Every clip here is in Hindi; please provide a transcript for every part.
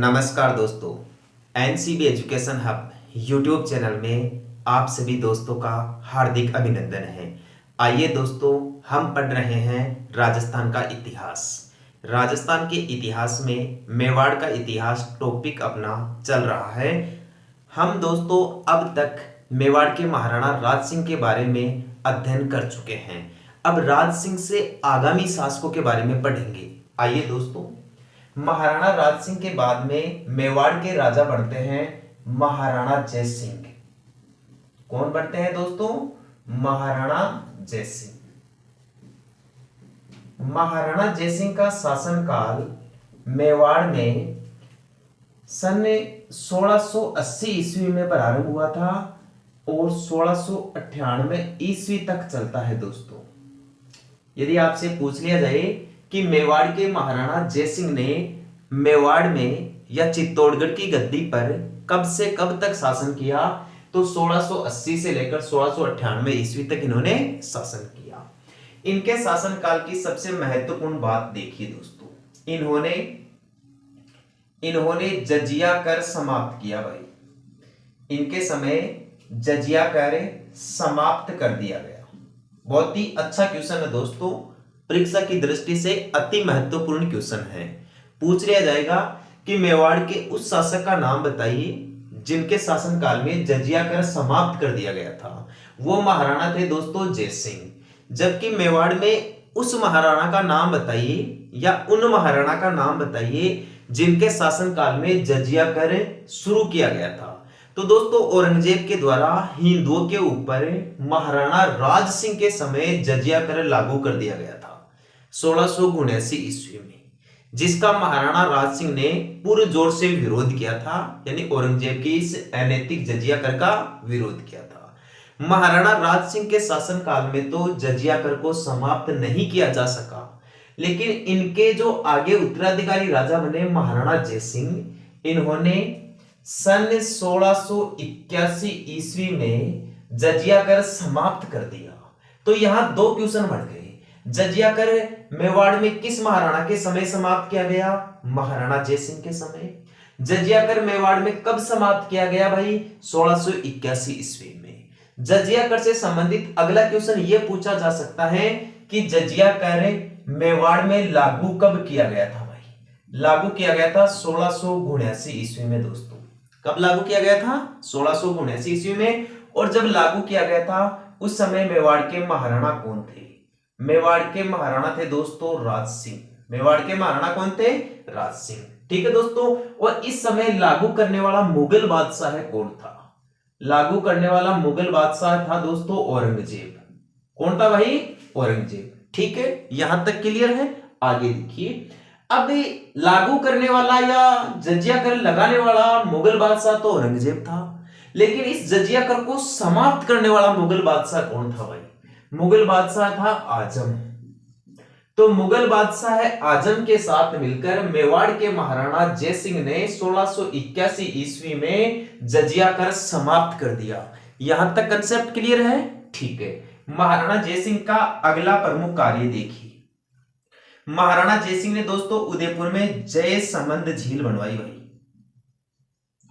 नमस्कार दोस्तों, NCB education hub YouTube channel में आप सभी दोस्तों का हार्दिक अभिनंदन है। आइए दोस्तों, हम पढ़ रहे हैं राजस्थान का इतिहास। राजस्थान के इतिहास में मेवाड़ का इतिहास टॉपिक अपना चल रहा है। हम दोस्तों अब तक मेवाड़ के महाराणा राज सिंह के बारे में अध्ययन कर चुके हैं। अब राज सिंह से आगामी शासकों के बारे में पढ़ेंगे। आइए दोस्तों, महाराणा राज सिंह के बाद में मेवाड़ के राजा बनते हैं महाराणा जय सिंह। कौन बनते हैं दोस्तों? महाराणा जय सिंह। महाराणा जय सिंह का शासनकाल मेवाड़ में सन 1680 ईस्वी में प्रारंभ हुआ था और 1698 ईस्वी तक चलता है दोस्तों। यदि आपसे पूछ लिया जाए कि मेवाड़ के महाराणा जय सिंह ने मेवाड़ में या चित्तौड़गढ़ की गद्दी पर कब से कब तक शासन किया, तो 1680 से लेकर 1698 ईस्वी तक इन्होंने शासन किया। इनके शासनकाल की सबसे महत्वपूर्ण बात देखिए दोस्तों, इन्होंने जजिया कर समाप्त किया। भाई इनके समय जजिया कर समाप्त कर दिया गया। बहुत ही अच्छा क्वेश्चन है दोस्तों, परीक्षा की दृष्टि से अति महत्वपूर्ण क्वेश्चन है। पूछ लिया जाएगा कि मेवाड़ के उस शासक का नाम बताइए जिनके शासनकाल में जजिया कर समाप्त कर दिया गया था। वो महाराणा थे दोस्तों जय सिंह। जबकि मेवाड़ में उस महाराणा का नाम बताइए या उन महाराणा का नाम बताइए जिनके शासनकाल में जजिया कर शुरू किया गया था। तो दोस्तों, औरंगजेब के द्वारा हिंदुओं के ऊपर महाराणा राज सिंह के समय जजिया कर लागू कर दिया गया था 1679 ईस्वी में, जिसका महाराणा राज सिंह ने पूरे जोर से विरोध किया था। यानी औरंगजेब की इस अनैतिक जजिया कर का विरोध किया था। महाराणा राज सिंह के शासनकाल में तो जजिया कर को समाप्त नहीं किया जा सका, लेकिन इनके जो आगे उत्तराधिकारी राजा बने महाराणा जय सिंह, इन्होंने सन 1681 ईस्वी में जजिया कर समाप्त कर दिया। तो यहां दो क्वेश्चन बढ़ गए। जजिया कर मेवाड़ में किस महाराणा के समय समाप्त किया गया? महाराणा जय सिंह के समय। जजिया कर मेवाड़ में कब समाप्त किया गया भाई? 1681 ईस्वी में। जजिया कर से संबंधित अगला क्वेश्चन यह पूछा जा सकता है कि जजिया कर मेवाड़ में लागू कब किया गया था? भाई लागू किया गया था 1679 ईस्वी में दोस्तों। कब लागू किया गया था? 1679 ईस्वी में। और जब लागू किया गया था उस समय मेवाड़ के महाराणा कौन थे? मेवाड़ के महाराणा थे दोस्तों राज सिंह। मेवाड़ के महाराणा कौन थे? राज सिंह। ठीक है दोस्तों। और इस समय लागू करने वाला मुगल बादशाह कौन था? लागू करने वाला मुगल बादशाह था दोस्तों औरंगजेब। कौन था भाई? औरंगजेब। ठीक है, यहां तक क्लियर है। आगे देखिए, अब लागू करने वाला या जजिया कर लगाने वाला मुगल बादशाह तो औरंगजेब था, लेकिन इस जजिया कर को समाप्त करने वाला मुगल बादशाह कौन था भाई? मुगल बादशाह था आजम। तो मुगल बादशाह आजम के साथ मिलकर मेवाड़ के महाराणा जय सिंह ने 1681 ईस्वी में जजिया कर समाप्त कर दिया। यहां तक कंसेप्ट क्लियर है? ठीक है। महाराणा जय सिंह का अगला प्रमुख कार्य देखिए। महाराणा जय सिंह ने दोस्तों उदयपुर में जय समंद झील बनवाई। भाई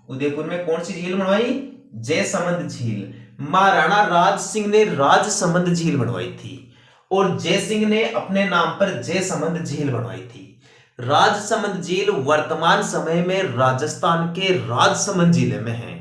उदयपुर में कौन सी झील बनवाई? जय समंद झील। महाराणा राज सिंह ने राज समंद झील बनवाई थी और जय सिंह ने अपने नाम पर जय समंद झील बनवाई थी। राज समंद झील वर्तमान समय में राजस्थान के राजसमंद जिले में है,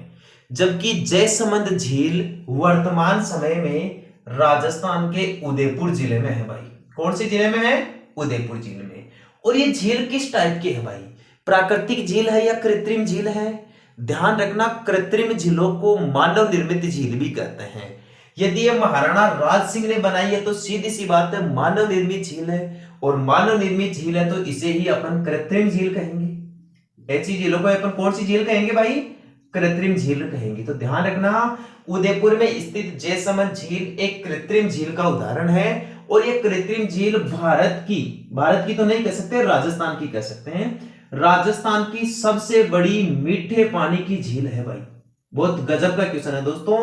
जबकि जय समंद झील वर्तमान समय में राजस्थान के उदयपुर जिले में है। भाई कौन सी जिले में है? उदयपुर जिले में। और ये झील किस टाइप की है भाई? प्राकृतिक झील है या कृत्रिम झील है? ध्यान रखना, कृत्रिम झीलों को मानव निर्मित झील भी कहते हैं। यदि ये महाराणा राज सिंह ने बनाई है तो सीधी सी बात है मानव निर्मित झील है, और मानव निर्मित झील है तो इसे ही अपन कृत्रिम झील कहेंगे। ऐसी झीलों को अपन कौन सी झील कहेंगे भाई? कृत्रिम झील कहेंगे। तो ध्यान रखना, उदयपुर में स्थित जयसमंद झील एक कृत्रिम झील का उदाहरण है, और ये कृत्रिम झील भारत की तो नहीं कह सकते, राजस्थान की कह सकते हैं। राजस्थान की सबसे बड़ी मीठे पानी की झील है भाई। बहुत गजब का क्वेश्चन है दोस्तों।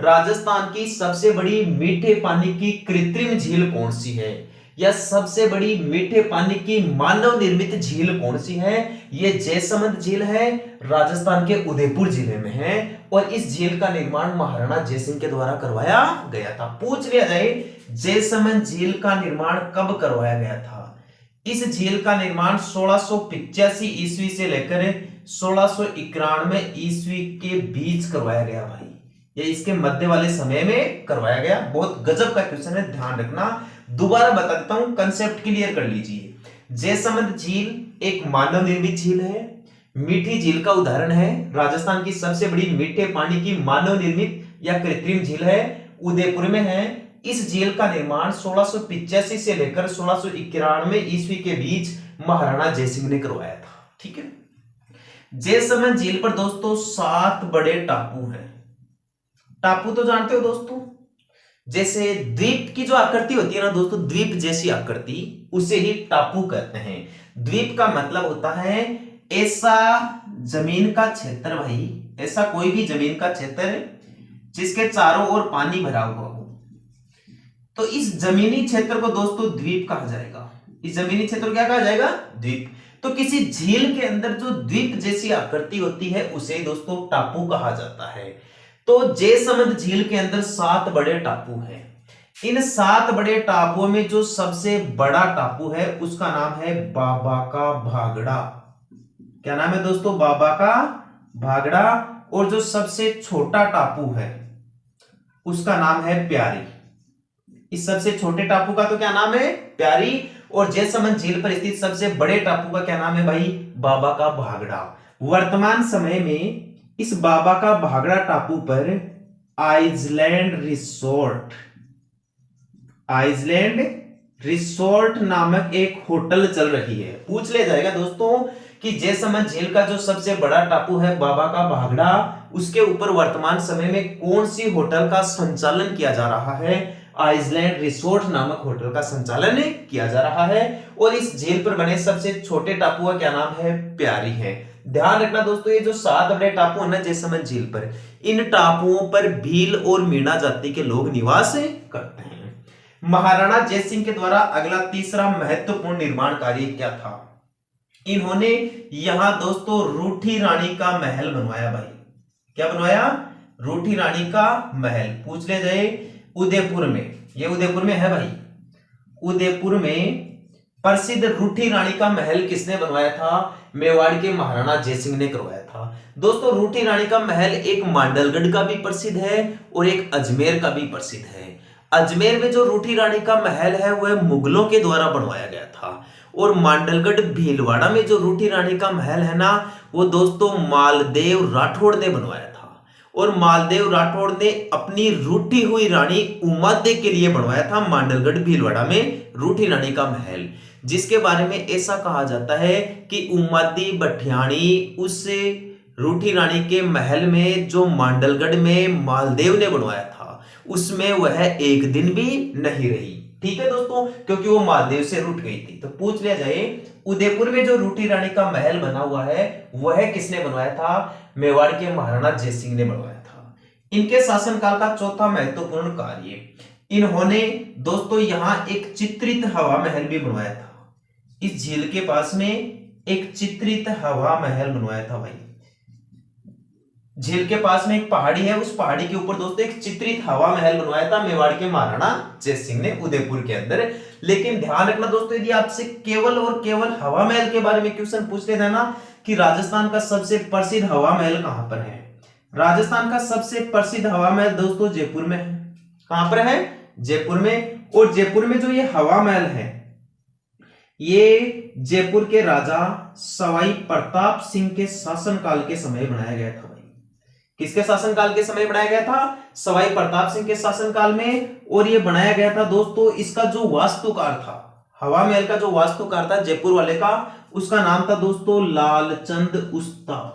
राजस्थान की सबसे बड़ी मीठे पानी की कृत्रिम झील कौन सी है? या सबसे बड़ी मीठे पानी की मानव निर्मित झील कौन सी है? ये जयसमंद झील है, राजस्थान के उदयपुर जिले में है। और इस झील का निर्माण महाराणा जयसिंह के द्वारा करवाया गया था। पूछ लिया जाए जयसमंद झील का निर्माण कब करवाया गया था? इस झील का निर्माण 1685 ईस्वी से लेकर 1691 ईस्वी के बीच करवाया गया भाई। ये इसके मध्य वाले समय में करवाया गया। बहुत गजब का क्वेश्चन है, ध्यान रखना। दोबारा बता देता हूं, कंसेप्ट क्लियर कर लीजिए। जयसमंद झील एक मानव निर्मित झील है, मीठी झील का उदाहरण है, राजस्थान की सबसे बड़ी मीठे पानी की मानव निर्मित या कृत्रिम झील है, उदयपुर में है। इस झील का निर्माण 1685 से लेकर 1691 ईस्वी के बीच महाराणा जयसिंह ने करवाया था। ठीक है। जयसमंद झील पर दोस्तों 7 बड़े टापू हैं। टापू तो जानते हो दोस्तों, जैसे द्वीप की जो आकृति होती है ना दोस्तों, द्वीप जैसी आकृति, उसे ही टापू कहते हैं। द्वीप का मतलब होता है ऐसा जमीन का क्षेत्र भाई, ऐसा कोई भी जमीन का क्षेत्र जिसके चारों ओर पानी भरा हुआ हो, तो इस जमीनी क्षेत्र को दोस्तों द्वीप कहा जाएगा। इस जमीनी क्षेत्र को क्या कहा जाएगा? द्वीप। तो किसी झील के अंदर जो द्वीप जैसी आकृति होती है उसे दोस्तों टापू कहा जाता है। तो जयसमंद झील के अंदर 7 बड़े टापू हैं। इन 7 बड़े टापुओं में जो सबसे बड़ा टापू है उसका नाम है बाबा का भागड़ा। क्या नाम है दोस्तों? बाबा का भागड़ा। और जो सबसे छोटा टापू है उसका नाम है प्यारी। इस सबसे छोटे टापू का तो क्या नाम है? प्यारी। और जयसमंद झील पर स्थित सबसे बड़े टापू का क्या नाम है भाई? बाबा का भागड़ा। वर्तमान समय में इस बाबा का भागड़ा टापू पर आइसलैंड रिसोर्ट नामक एक होटल चल रही है। पूछ ले जाएगा दोस्तों कि जयसमंद झील का जो सबसे बड़ा टापू है बाबा का भागड़ा, उसके ऊपर वर्तमान समय में कौन सी होटल का संचालन किया जा रहा है? आइसलैंड रिसोर्ट नामक होटल का संचालन किया जा रहा है। और इस झील पर बने सबसे छोटे टापू का क्या नाम है? प्यारी है। ध्यान रखना दोस्तों, ये जो 7 बड़े टापू है ना जयसमंद झील पर, इन टापुओं पर भील और मीणा जाति के लोग निवास करते हैं। महाराणा जयसिंह के द्वारा अगला तीसरा महत्वपूर्ण निर्माण कार्य क्या था? इन्होंने यहां दोस्तों रूठी रानी का महल बनवाया भाई। क्या बनवाया? रूठी रानी का महल। पूछ ले जाए उदयपुर में, ये उदयपुर में है भाई, उदयपुर में प्रसिद्ध रूठी रानी का महल किसने बनवाया था? मेवाड़ के महाराणा जयसिंह ने करवाया था। दोस्तों रूठी रानी का महल एक मांडलगढ़ का भी प्रसिद्ध है और एक अजमेर का भी प्रसिद्ध है। अजमेर में जो रूठी रानी का महल है वह मुगलों के द्वारा बनवाया गया था। और मांडलगढ़ भीलवाड़ा में जो रूठी रानी का महल है ना, वो दोस्तों मालदेव राठौड़ ने बनवाया था। और मालदेव राठौड़ ने अपनी रूठी हुई रानी उमादे के लिए बनवाया था मांडलगढ़ भीलवाड़ा में रूठी रानी का महल, जिसके बारे में ऐसा कहा जाता है कि उमादी बठियाणी उस रूठी रानी के महल में जो मांडलगढ़ में मालदेव ने बनवाया था उसमें वह एक दिन भी नहीं रही। ठीक है दोस्तों, क्योंकि वो मालदेव से रूठ गई थी। तो पूछ लिया जाए उदयपुर में जो रूठी रानी का महल बना हुआ है वह किसने बनवाया था? मेवाड़ के महाराणा जयसिंह ने बनवाया था। इनके शासनकाल का चौथा महत्वपूर्ण कार्य, इन्होंने दोस्तों यहां एक चित्रित हवा महल भी बनवाया था। इस झील के पास में एक चित्रित हवा महल बनवाया था भाई। झील के पास में एक पहाड़ी है, उस पहाड़ी के ऊपर दोस्तों एक चित्रित हवा महल बनवाया था मेवाड़ के महाराणा जयसिंह ने उदयपुर के अंदर। लेकिन ध्यान रखना दोस्तों, यदि आपसे केवल और केवल हवा महल के बारे में क्वेश्चन पूछ लेना ना कि राजस्थान का सबसे प्रसिद्ध हवा महल कहां पर है, राजस्थान का सबसे प्रसिद्ध हवा महल दोस्तों जयपुर में है। कहां पर है? जयपुर में। और जयपुर में जो ये हवा महल है ये जयपुर के राजा सवाई प्रताप सिंह के शासनकाल के समय बनाया गया था भाई। किसके शासनकाल के समय बनाया गया था? सवाई प्रताप सिंह के शासनकाल में। और ये बनाया गया था दोस्तों, इसका जो वास्तुकार था, हवा महल का जो वास्तुकार था जयपुर वाले का, उसका नाम था दोस्तों लालचंद उस्ता।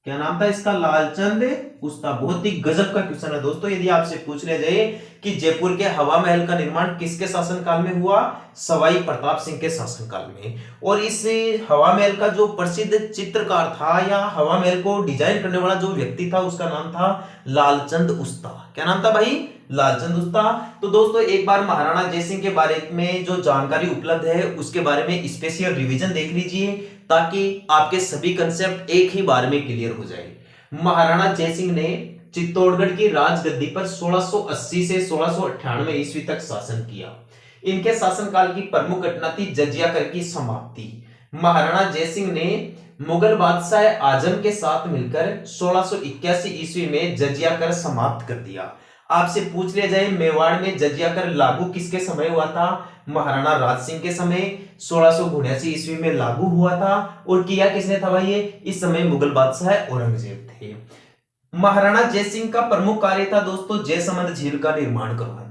क्या नाम था इसका? लालचंद उस्ता। बहुत ही गजब का क्वेश्चन है दोस्तों। यदि आपसे पूछ लिया जाए कि जयपुर के हवा महल का निर्माण किसके शासनकाल में हुआ? सवाई प्रताप सिंह के शासनकाल में। और इस हवा महल का जो प्रसिद्ध चित्रकार था या हवा महल को डिजाइन करने वाला जो व्यक्ति था उसका नाम था लालचंद उस्ता। क्या नाम था भाई? लालचंद उस्ता। तो दोस्तों एक बार महाराणा जयसिंह के बारे में जो जानकारी उपलब्ध है उसके बारे में स्पेशल रिवीजन देख लीजिए, ताकि आपके सभी कंसेप्ट एक ही बार में क्लियर हो जाए। महाराणा जयसिंह ने चित्तौड़गढ़ की राजगद्दी पर 1680 से 1698 ईस्वी तक शासन किया। इनके शासनकाल की प्रमुख घटना थी जजिया कर की समाप्ति। महाराणा जयसिंह ने मुगल बादशाह आजम के साथ मिलकर 1681 ईस्वी में जजिया कर समाप्त कर दिया। आपसे पूछ लिया जाए मेवाड़ में जजिया कर लागू किसके समय हुआ था? महाराणा राज सिंह के समय 1679 ईस्वी में लागू हुआ था। और किया किसने था भाई? इस समय मुगल बादशाह औरंगजेब थे। महाराणा जयसिंह का प्रमुख कार्य था दोस्तों जयसमंद झील का निर्माण करवाना।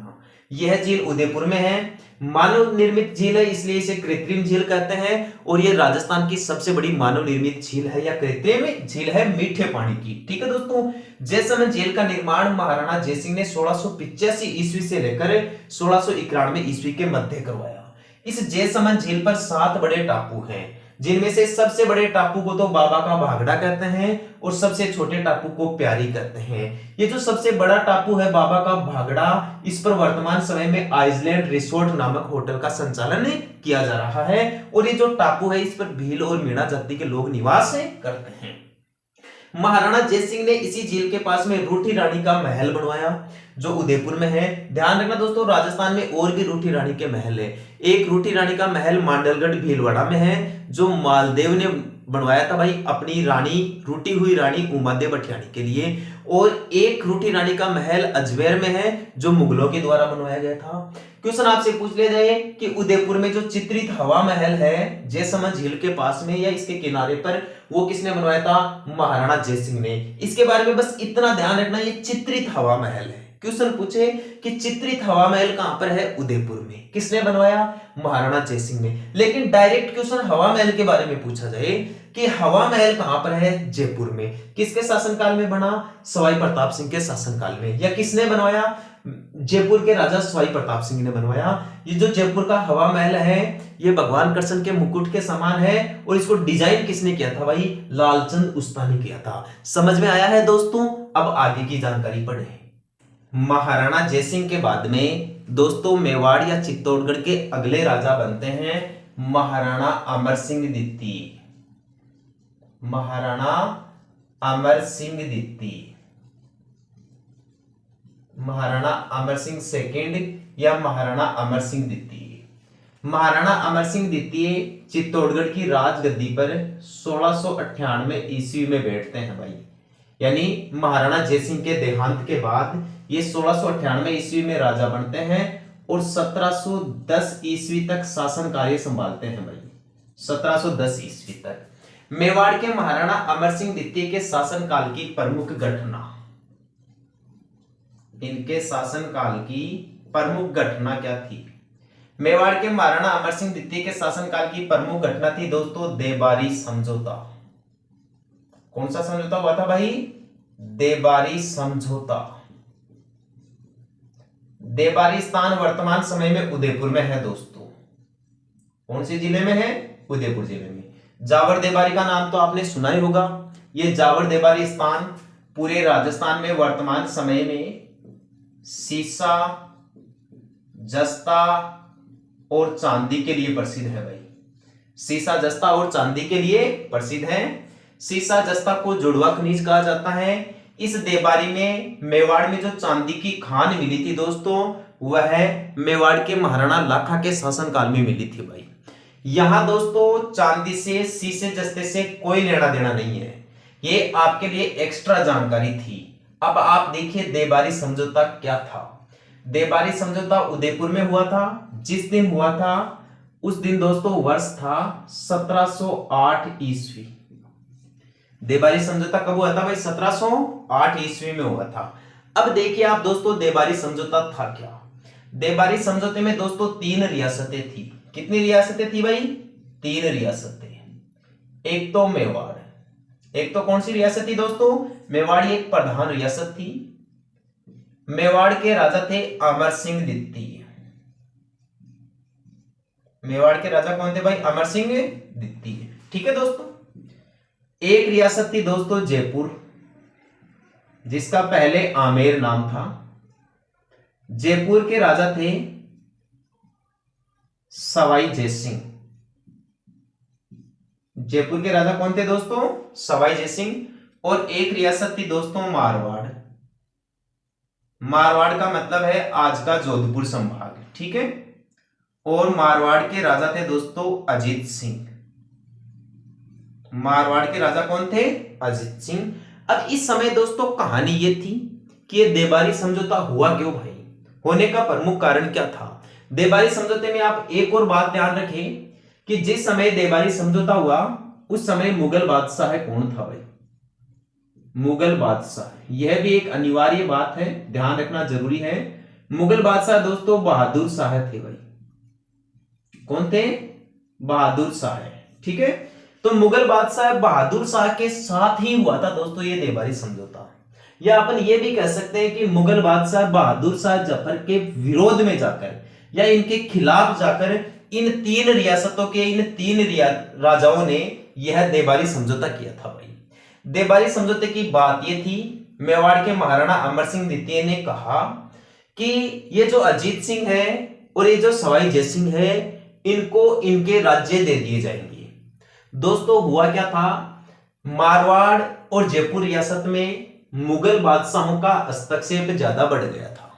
यह झील उदयपुर में है, मानव निर्मित झील है, इसलिए इसे कृत्रिम झील कहते हैं। और यह राजस्थान की सबसे बड़ी मानव निर्मित झील है या कृत्रिम झील है मीठे पानी की। ठीक है दोस्तों, जयसमंद झील का निर्माण महाराणा जयसिंह ने 1685 ईस्वी से लेकर 1691 ईस्वी के मध्य करवाया। इस जयसमंद झील पर 7 बड़े टापू हैं, जिनमें से सबसे बड़े टापू को तो बाबा का भागड़ा कहते हैं और सबसे छोटे टापू को प्यारी कहते हैं। ये जो सबसे बड़ा टापू है बाबा का भागड़ा, इस पर वर्तमान समय में आइसलैंड रिसोर्ट नामक होटल का संचालन किया जा रहा है। और ये जो टापू है इस पर भील और मीणा जाति के लोग निवास करते हैं। महाराणा जयसिंह ने इसी झील के पास में रूठी रानी का महल बनवाया जो उदयपुर में है। ध्यान रखना दोस्तों, राजस्थान में और भी रूठी रानी के महल है। एक रूठी रानी का महल मांडलगढ़ भीलवाड़ा में है जो मालदेव ने बनवाया था भाई अपनी रानी, रूठी हुई रानी उमादेव भटियाणी के लिए। और एक रूठी रानी का महल अजमेर में है जो मुगलों के द्वारा बनवाया गया था। क्वेश्चन आपसे पूछ लिया जाए कि उदयपुर में जो चित्रित हवा महल है जयसमंद झील के पास में या इसके किनारे पर, वो किसने बनवाया था? महाराणा जयसिंह ने। इसके बारे में बस इतना ध्यान रखना, ये चित्रित हवा महल है। क्वेश्चन पूछे कि चित्रित हवा महल कहां पर है? उदयपुर में। किसने बनवाया? महाराणा जयसिंह ने। लेकिन डायरेक्ट क्वेश्चन हवा महल के बारे में पूछा जाए कि हवा महल कहां पर है? जयपुर में। किसके शासनकाल में बना? सवाई प्रताप सिंह के शासनकाल में। या किसने बनवाया? जयपुर के राजा सवाई प्रताप सिंह ने बनवाया। ये जो जयपुर का हवा महल है ये भगवान कृष्ण के मुकुट के समान है और इसको डिजाइन किसने किया था भाई? लालचंद उस्ता ने किया था। समझ में आया है दोस्तों? अब आगे की जानकारी पढ़े। महाराणा जयसिंह के बाद में दोस्तों मेवाड़ या चित्तौड़गढ़ के अगले राजा बनते हैं महाराणा अमर सिंह द्वितीय। महाराणा अमर सिंह द्वितीय, महाराणा अमर सिंह सेकंड या महाराणा अमर सिंह द्वितीय। महाराणा अमर सिंह द्वितीय चित्तौड़गढ़ की राजगद्दी पर 1698 ईस्वी में बैठते हैं भाई। यानी महाराणा जयसिंह के देहांत के बाद ये 1698 ईस्वी में राजा बनते हैं और 1710 ईस्वी तक शासन कार्य संभालते हैं भाई। 1710 ईस्वी तक मेवाड़ के महाराणा अमर सिंह द्वितीय के शासन काल की प्रमुख घटना, इनके शासनकाल की प्रमुख घटना क्या थी? मेवाड़ के महाराणा अमर सिंह द्वितीय के शासनकाल की प्रमुख घटना थी दोस्तों देबारी समझौता। कौन सा समझौता हुआ था भाई? देबारी समझौता। देबारी स्थान वर्तमान समय में उदयपुर में है दोस्तों। कौन से जिले में है? उदयपुर जिले में। जावर देबारी का नाम तो आपने सुना ही होगा। यह जावर देबारी स्थान पूरे राजस्थान में वर्तमान समय में सीसा, जस्ता और चांदी के लिए प्रसिद्ध है भाई। सीसा, जस्ता और चांदी के लिए प्रसिद्ध है। सीसा जस्ता को जुड़वा खनिज कहा जाता है। इस देबारी में मेवाड़ में जो चांदी की खान मिली थी दोस्तों वह मेवाड़ के महाराणा लाखा के शासनकाल में मिली थी भाई। यहां दोस्तों चांदी से, सीसे जस्ते से कोई लेना देना नहीं है, ये आपके लिए एक्स्ट्रा जानकारी थी। अब आप देखिए देबारी समझौता क्या था। देबारी समझौता उदयपुर में हुआ था। जिस दिन हुआ था उस दिन दोस्तों वर्ष था 1708 ईस्वी। देबारी समझौता कब हुआ था भाई? 1708 ईस्वी में हुआ था। अब देखिए आप दोस्तों देबारी समझौता था क्या। देबारी समझौते में दोस्तों 3 रियासतें थी। कितनी रियासतें थी भाई? 3 रियासतें। एक तो मेवाड़, एक तो कौन सी रियासत थी दोस्तों? मेवाड़ एक प्रधान रियासत थी। मेवाड़ के राजा थे अमर सिंह द्वितीय। मेवाड़ के राजा कौन थे भाई? अमर सिंह द्वितीय। ठीक है दोस्तों। एक रियासत थी दोस्तों जयपुर, जिसका पहले आमेर नाम था। जयपुर के राजा थे सवाई जयसिंह। जयपुर के राजा कौन थे दोस्तों? सवाई जयसिंह। और एक रियासत थी दोस्तों मारवाड़। मारवाड़ का मतलब है आज का जोधपुर संभाग, ठीक है। और मारवाड़ के राजा थे दोस्तों अजीत सिंह। मारवाड़ के राजा कौन थे? अजीत सिंह। अब इस समय दोस्तों कहानी ये थी कि ये देबारी समझौता हुआ क्यों भाई, होने का प्रमुख कारण क्या था। देबारी समझौते में आप एक और बात ध्यान रखें कि जिस समय देबारी समझौता हुआ उस समय मुगल बादशाह कौन था भाई? मुगल बादशाह, यह भी एक अनिवार्य बात है, ध्यान रखना जरूरी है। मुगल बादशाह दोस्तों बहादुर शाह थे भाई। कौन थे? बहादुर शाह, ठीक है। तो मुगल बादशाह बहादुर शाह के साथ ही हुआ था दोस्तों ये देबारी समझौता। या अपन ये भी कह सकते हैं कि मुगल बादशाह बहादुर शाह जफर के विरोध में जाकर या इनके खिलाफ जाकर इन तीन रियासतों के इन तीन राजाओं ने यह देबारी समझौता किया था भाई। देबारी समझौते की बात यह थी, मेवाड़ के महाराणा अमर सिंह द्वितीय ने कहा कि ये जो अजीत सिंह है और ये जो सवाई जयसिंह है इनको इनके राज्य दे दिए जाएंगे। दोस्तों हुआ क्या था, मारवाड़ और जयपुर रियासत में मुगल बादशाहों का हस्तक्षेप ज्यादा बढ़ गया था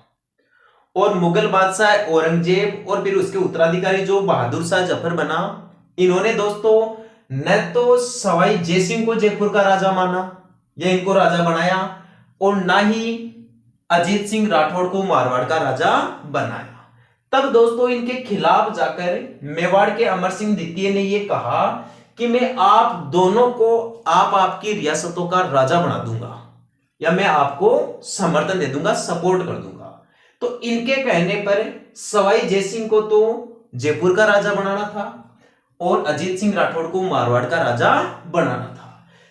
और मुगल बादशाह औरंगजेब और फिर उसके उत्तराधिकारी जो बहादुर शाह जफर बना, इन्होंने दोस्तों न तो सवाई जयसिंह को जयपुर का राजा माना या इनको राजा बनाया और ना ही अजीत सिंह राठौड़ को मारवाड़ का राजा बनाया। तब दोस्तों इनके खिलाफ जाकर मेवाड़ के अमर सिंह द्वितीय ने यह कहा कि मैं आप दोनों को आपकी रियासतों का राजा बना दूंगा या मैं आपको समर्थन दे दूंगा, सपोर्ट कर दूंगा। तो इनके कहने पर सवाई जयसिंह को तो जयपुर का राजा बनाना था और अजीत सिंह राठौड़ को मारवाड़ का राजा बनाना था।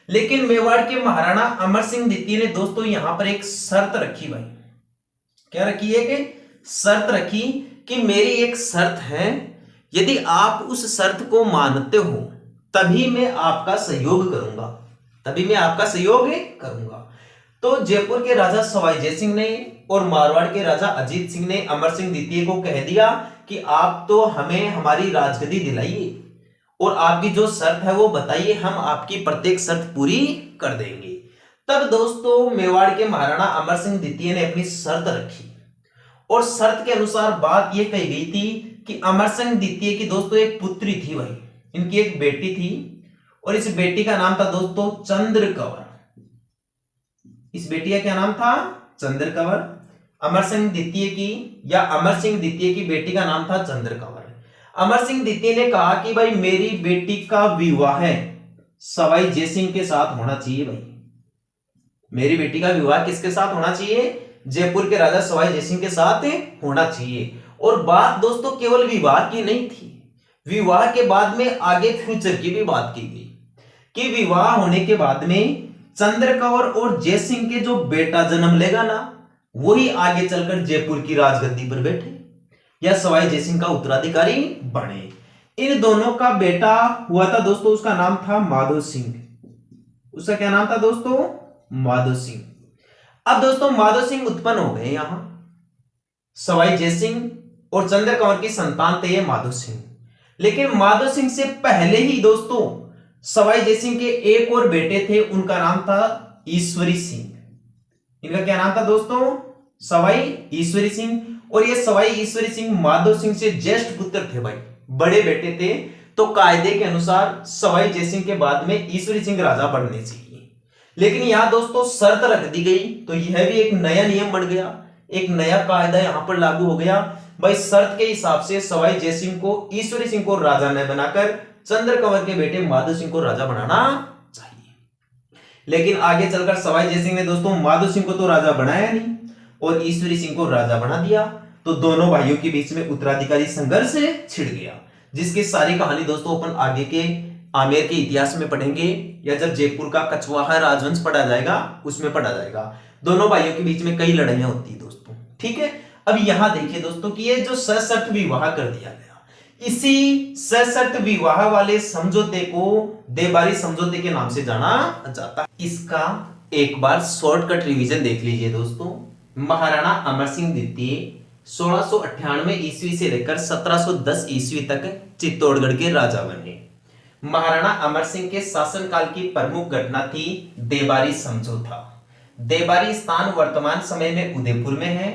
लेकिन मेवाड़ के महाराणा अमर सिंह द्वितीय ने दोस्तों यहां पर एक शर्त रखी भाई। क्या रखी है? कि शर्त रखी कि मेरी एक शर्त है, यदि आप उस शर्त को मानते हो तभी मैं आपका सहयोग करूंगा, तभी मैं आपका सहयोग करूंगा। तो जयपुर के राजा सवाई जयसिंह ने और मारवाड़ के राजा अजीत सिंह ने अमर सिंह द्वितीय को कह दिया कि आप तो हमें हमारी राजगद्दी दिलाइए और आपकी जो शर्त है वो बताइए, हम आपकी प्रत्येक शर्त पूरी कर देंगे। तब दोस्तों मेवाड़ के महाराणा अमर सिंह द्वितीय ने अपनी शर्त रखी और शर्त के अनुसार बात यह कही गई थी कि अमर सिंह द्वितीय की दोस्तों एक पुत्री थी भाई, इनकी एक बेटी थी और इस बेटी का नाम था दोस्तों चंद्रकवर। इस बेटी का क्या नाम था? चंद्रकवर। अमर सिंह द्वितीय की या अमर सिंह द्वितीय की बेटी का नाम था चंद्रकवर। अमर सिंह द्वितीय ने कहा कि भाई मेरी बेटी का विवाह सवाई जयसिंह के साथ होना चाहिए भाई। मेरी बेटी का विवाह किसके साथ होना चाहिए? जयपुर के राजा सवाई जयसिंह के साथ होना चाहिए। और बात दोस्तों केवल विवाह की नहीं थी, विवाह के बाद में आगे फ्यूचर की भी बात की गई कि विवाह होने के बाद में चंद्रकवर और जयसिंह के जो बेटा जन्म लेगा ना, वही आगे चलकर जयपुर की राजगद्दी पर बैठे या सवाई जयसिंह का उत्तराधिकारी बने। इन दोनों का बेटा हुआ था दोस्तों, उसका नाम था माधो सिंह। उसका क्या नाम था दोस्तों? माधो सिंह। अब दोस्तों माधो सिंह उत्पन्न हो गए यहां, सवाई जयसिंह और चंद्रकवर की संतान थे ये माधो सिंह। लेकिन माधो सिंह से पहले ही दोस्तों सवाई जयसिंह के एक और बेटे थे, उनका नाम था ईश्वरी सिंह। इनका क्या नाम था दोस्तों? सवाई ईश्वरी सिंह। और ये सवाई ईश्वरी सिंह माधो सिंह से ज्येष्ठ पुत्र थे भाई, बड़े बेटे थे। तो कायदे के अनुसार सवाई जयसिंह के बाद में ईश्वरी सिंह राजा बनने चाहिए। लेकिन यहां दोस्तों शर्त रख दी गई, तो यह भी एक नया नियम बन गया, एक नया कायदा यहां पर लागू हो गया भाई। शर्त के हिसाब से सवाई जयसिंह को ईश्वरी सिंह को राजा न बनाकर चंद्रकवर के बेटे माधो सिंह को राजा बनाना चाहिए। लेकिन आगे चलकर सवाई जयसिंह ने दोस्तों माधो सिंह को तो राजा बनाया नहीं और ईश्वरी सिंह को राजा बना दिया। तो दोनों भाइयों के बीच में उत्तराधिकारी संघर्ष छिड़ गया, जिसकी सारी कहानी दोस्तों अपन आगे के आमेर के इतिहास में पढ़ेंगे या जब जयपुर का कछवाहा राजवंश पढ़ा जाएगा उसमें पढ़ा जाएगा। दोनों भाइयों के बीच में कई लड़ाइयां होती दोस्तों, ठीक है। अब यहां देखिए दोस्तों कि ये जो सशर्त विवाह कर दिया गया, इसी सशर्त विवाह वाले समझौते को देबारी समझौते के नाम से जाना जाता है। इसका एक बार शॉर्टकट रिवीजन देख लीजिए दोस्तों। महाराणा अमर सिंह द्वितीय 1698 ईस्वी से लेकर 1710 ईस्वी तक चित्तौड़गढ़ के राजा बने। महाराणा अमर सिंह के शासनकाल की प्रमुख घटना थी देबारी समझौता। देबारी स्थान वर्तमान समय में उदयपुर में है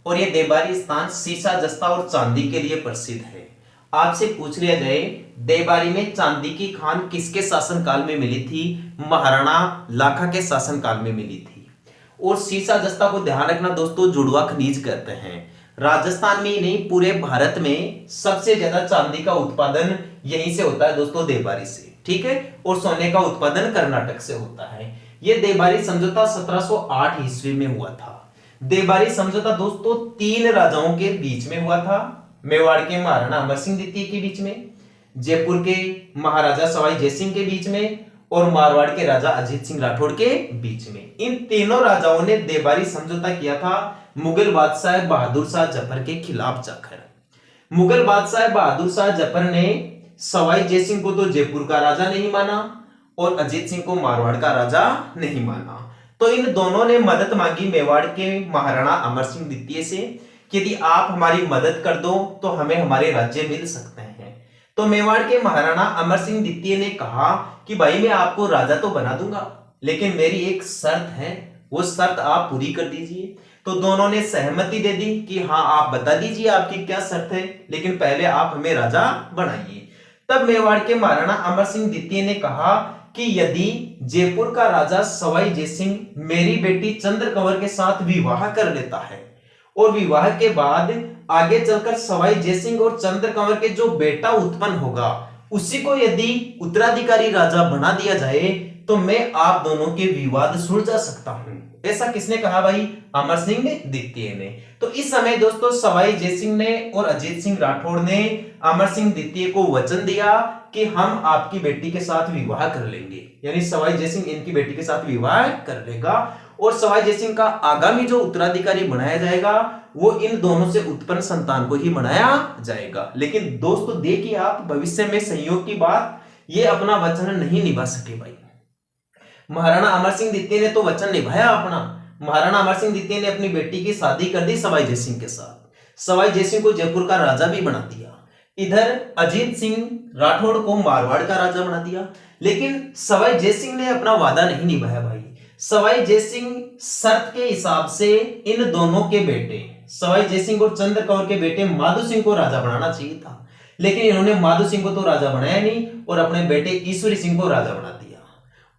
और यह देबारी स्थान सीसा, जस्ता और चांदी के लिए प्रसिद्ध है। आपसे पूछ लिया जाए देबारी में चांदी की खान किसके शासनकाल में मिली थी? महाराणा लाखा के शासनकाल में मिली थी। और सीसा, जस्ता को ध्यान रखना दोस्तों, जुड़वा खनिज कहते हैं। राजस्थान में ही नहीं, पूरे भारत में सबसे ज्यादा चांदी का उत्पादन यहीं से होता है दोस्तों, देबारी से, ठीक है। और सोने का उत्पादन कर्नाटक से होता है। यह देबारी समझौता 1708 ईस्वी में हुआ था। देबारी समझौता दोस्तों 3 राजाओं के बीच में हुआ था। मेवाड़ के महाराणा अमर सिंह द्वितीय के बीच में, जयपुर के महाराजा सवाई जयसिंह के बीच में और मारवाड़ के राजा अजीत सिंह राठौड़ के बीच में। इन तीनों राजाओं ने देबारी समझौता किया था मुगल बादशाह बहादुर शाह जफर के खिलाफ जाकर। मुगल बादशाह बहादुर शाह जफर ने सवाई जयसिंह को तो जयपुर का राजा नहीं माना और अजीत सिंह को मारवाड़ का राजा नहीं माना। तो इन दोनों ने मदद मांगी मेवाड़ के महाराणा अमर सिंह द्वितीय से, यदि आप हमारी मदद कर दो तो हमें हमारे राज्य मिल सकते हैं। तो मेवाड़ के महाराणा अमर सिंह द्वितीय ने कहा कि भाई मैं आपको राजा तो बना दूंगा, लेकिन मेरी एक शर्त है, वो शर्त आप पूरी कर दीजिए। तो दोनों ने सहमति दे दी कि हाँ आप बता दीजिए आपकी क्या शर्त है, लेकिन पहले आप हमें राजा बनाइए। तब मेवाड़ के महाराणा अमर सिंह द्वितीय ने कहा कि यदि जयपुर का राजा सवाई जयसिंह मेरी बेटी चंद्रकंवर के साथ विवाह कर लेता है और विवाह के बाद आगे चलकर सवाई जयसिंह और चंद्रकंवर के जो बेटा उत्पन्न होगा उसी को यदि उत्तराधिकारी राजा बना दिया जाए तो मैं आप दोनों के विवाद सुलझा सकता हूं। ऐसा किसने कहा भाई? अमर सिंह द्वितीय ने। तो इस समय दोस्तों सवाई जयसिंह ने और अजीत सिंह राठौड़ ने अमर सिंह द्वितीय को वचन दिया कि हम आपकी बेटी के साथ विवाह कर लेंगे, यानी सवाई जयसिंह इनकी बेटी के साथ विवाह कर लेगा और सवाई जयसिंह का आगामी जो उत्तराधिकारी बनाया जाएगा वो इन दोनों से उत्पन्न संतान को ही बनाया जाएगा। लेकिन दोस्तों देखिए आप, भविष्य में संयोग की बात, ये अपना वचन नहीं निभा सके भाई। महाराणा अमर सिंह द्वितीय ने तो वचन निभाया अपना। महाराणा अमर सिंह द्वितीय ने अपनी बेटी की शादी कर दी सवाई जयसिंह के साथ। सवाई जयसिंह को जयपुर का राजा भी बना दिया। इधर अजीत सिंह राठौड़ को मारवाड़ का राजा बना दिया। लेकिन सवाई जयसिंह ने अपना वादा नहीं निभाया भाई। सवाई जयसिंह शर्त के हिसाब से इन दोनों के बेटे सवाई जयसिंह और चंद्रकौर के बेटे माधो सिंह को राजा बनाना चाहिए था, लेकिन इन्होंने माधो सिंह को तो राजा बनाया नहीं और अपने बेटे ईश्वरी सिंह को राजा बना दिया।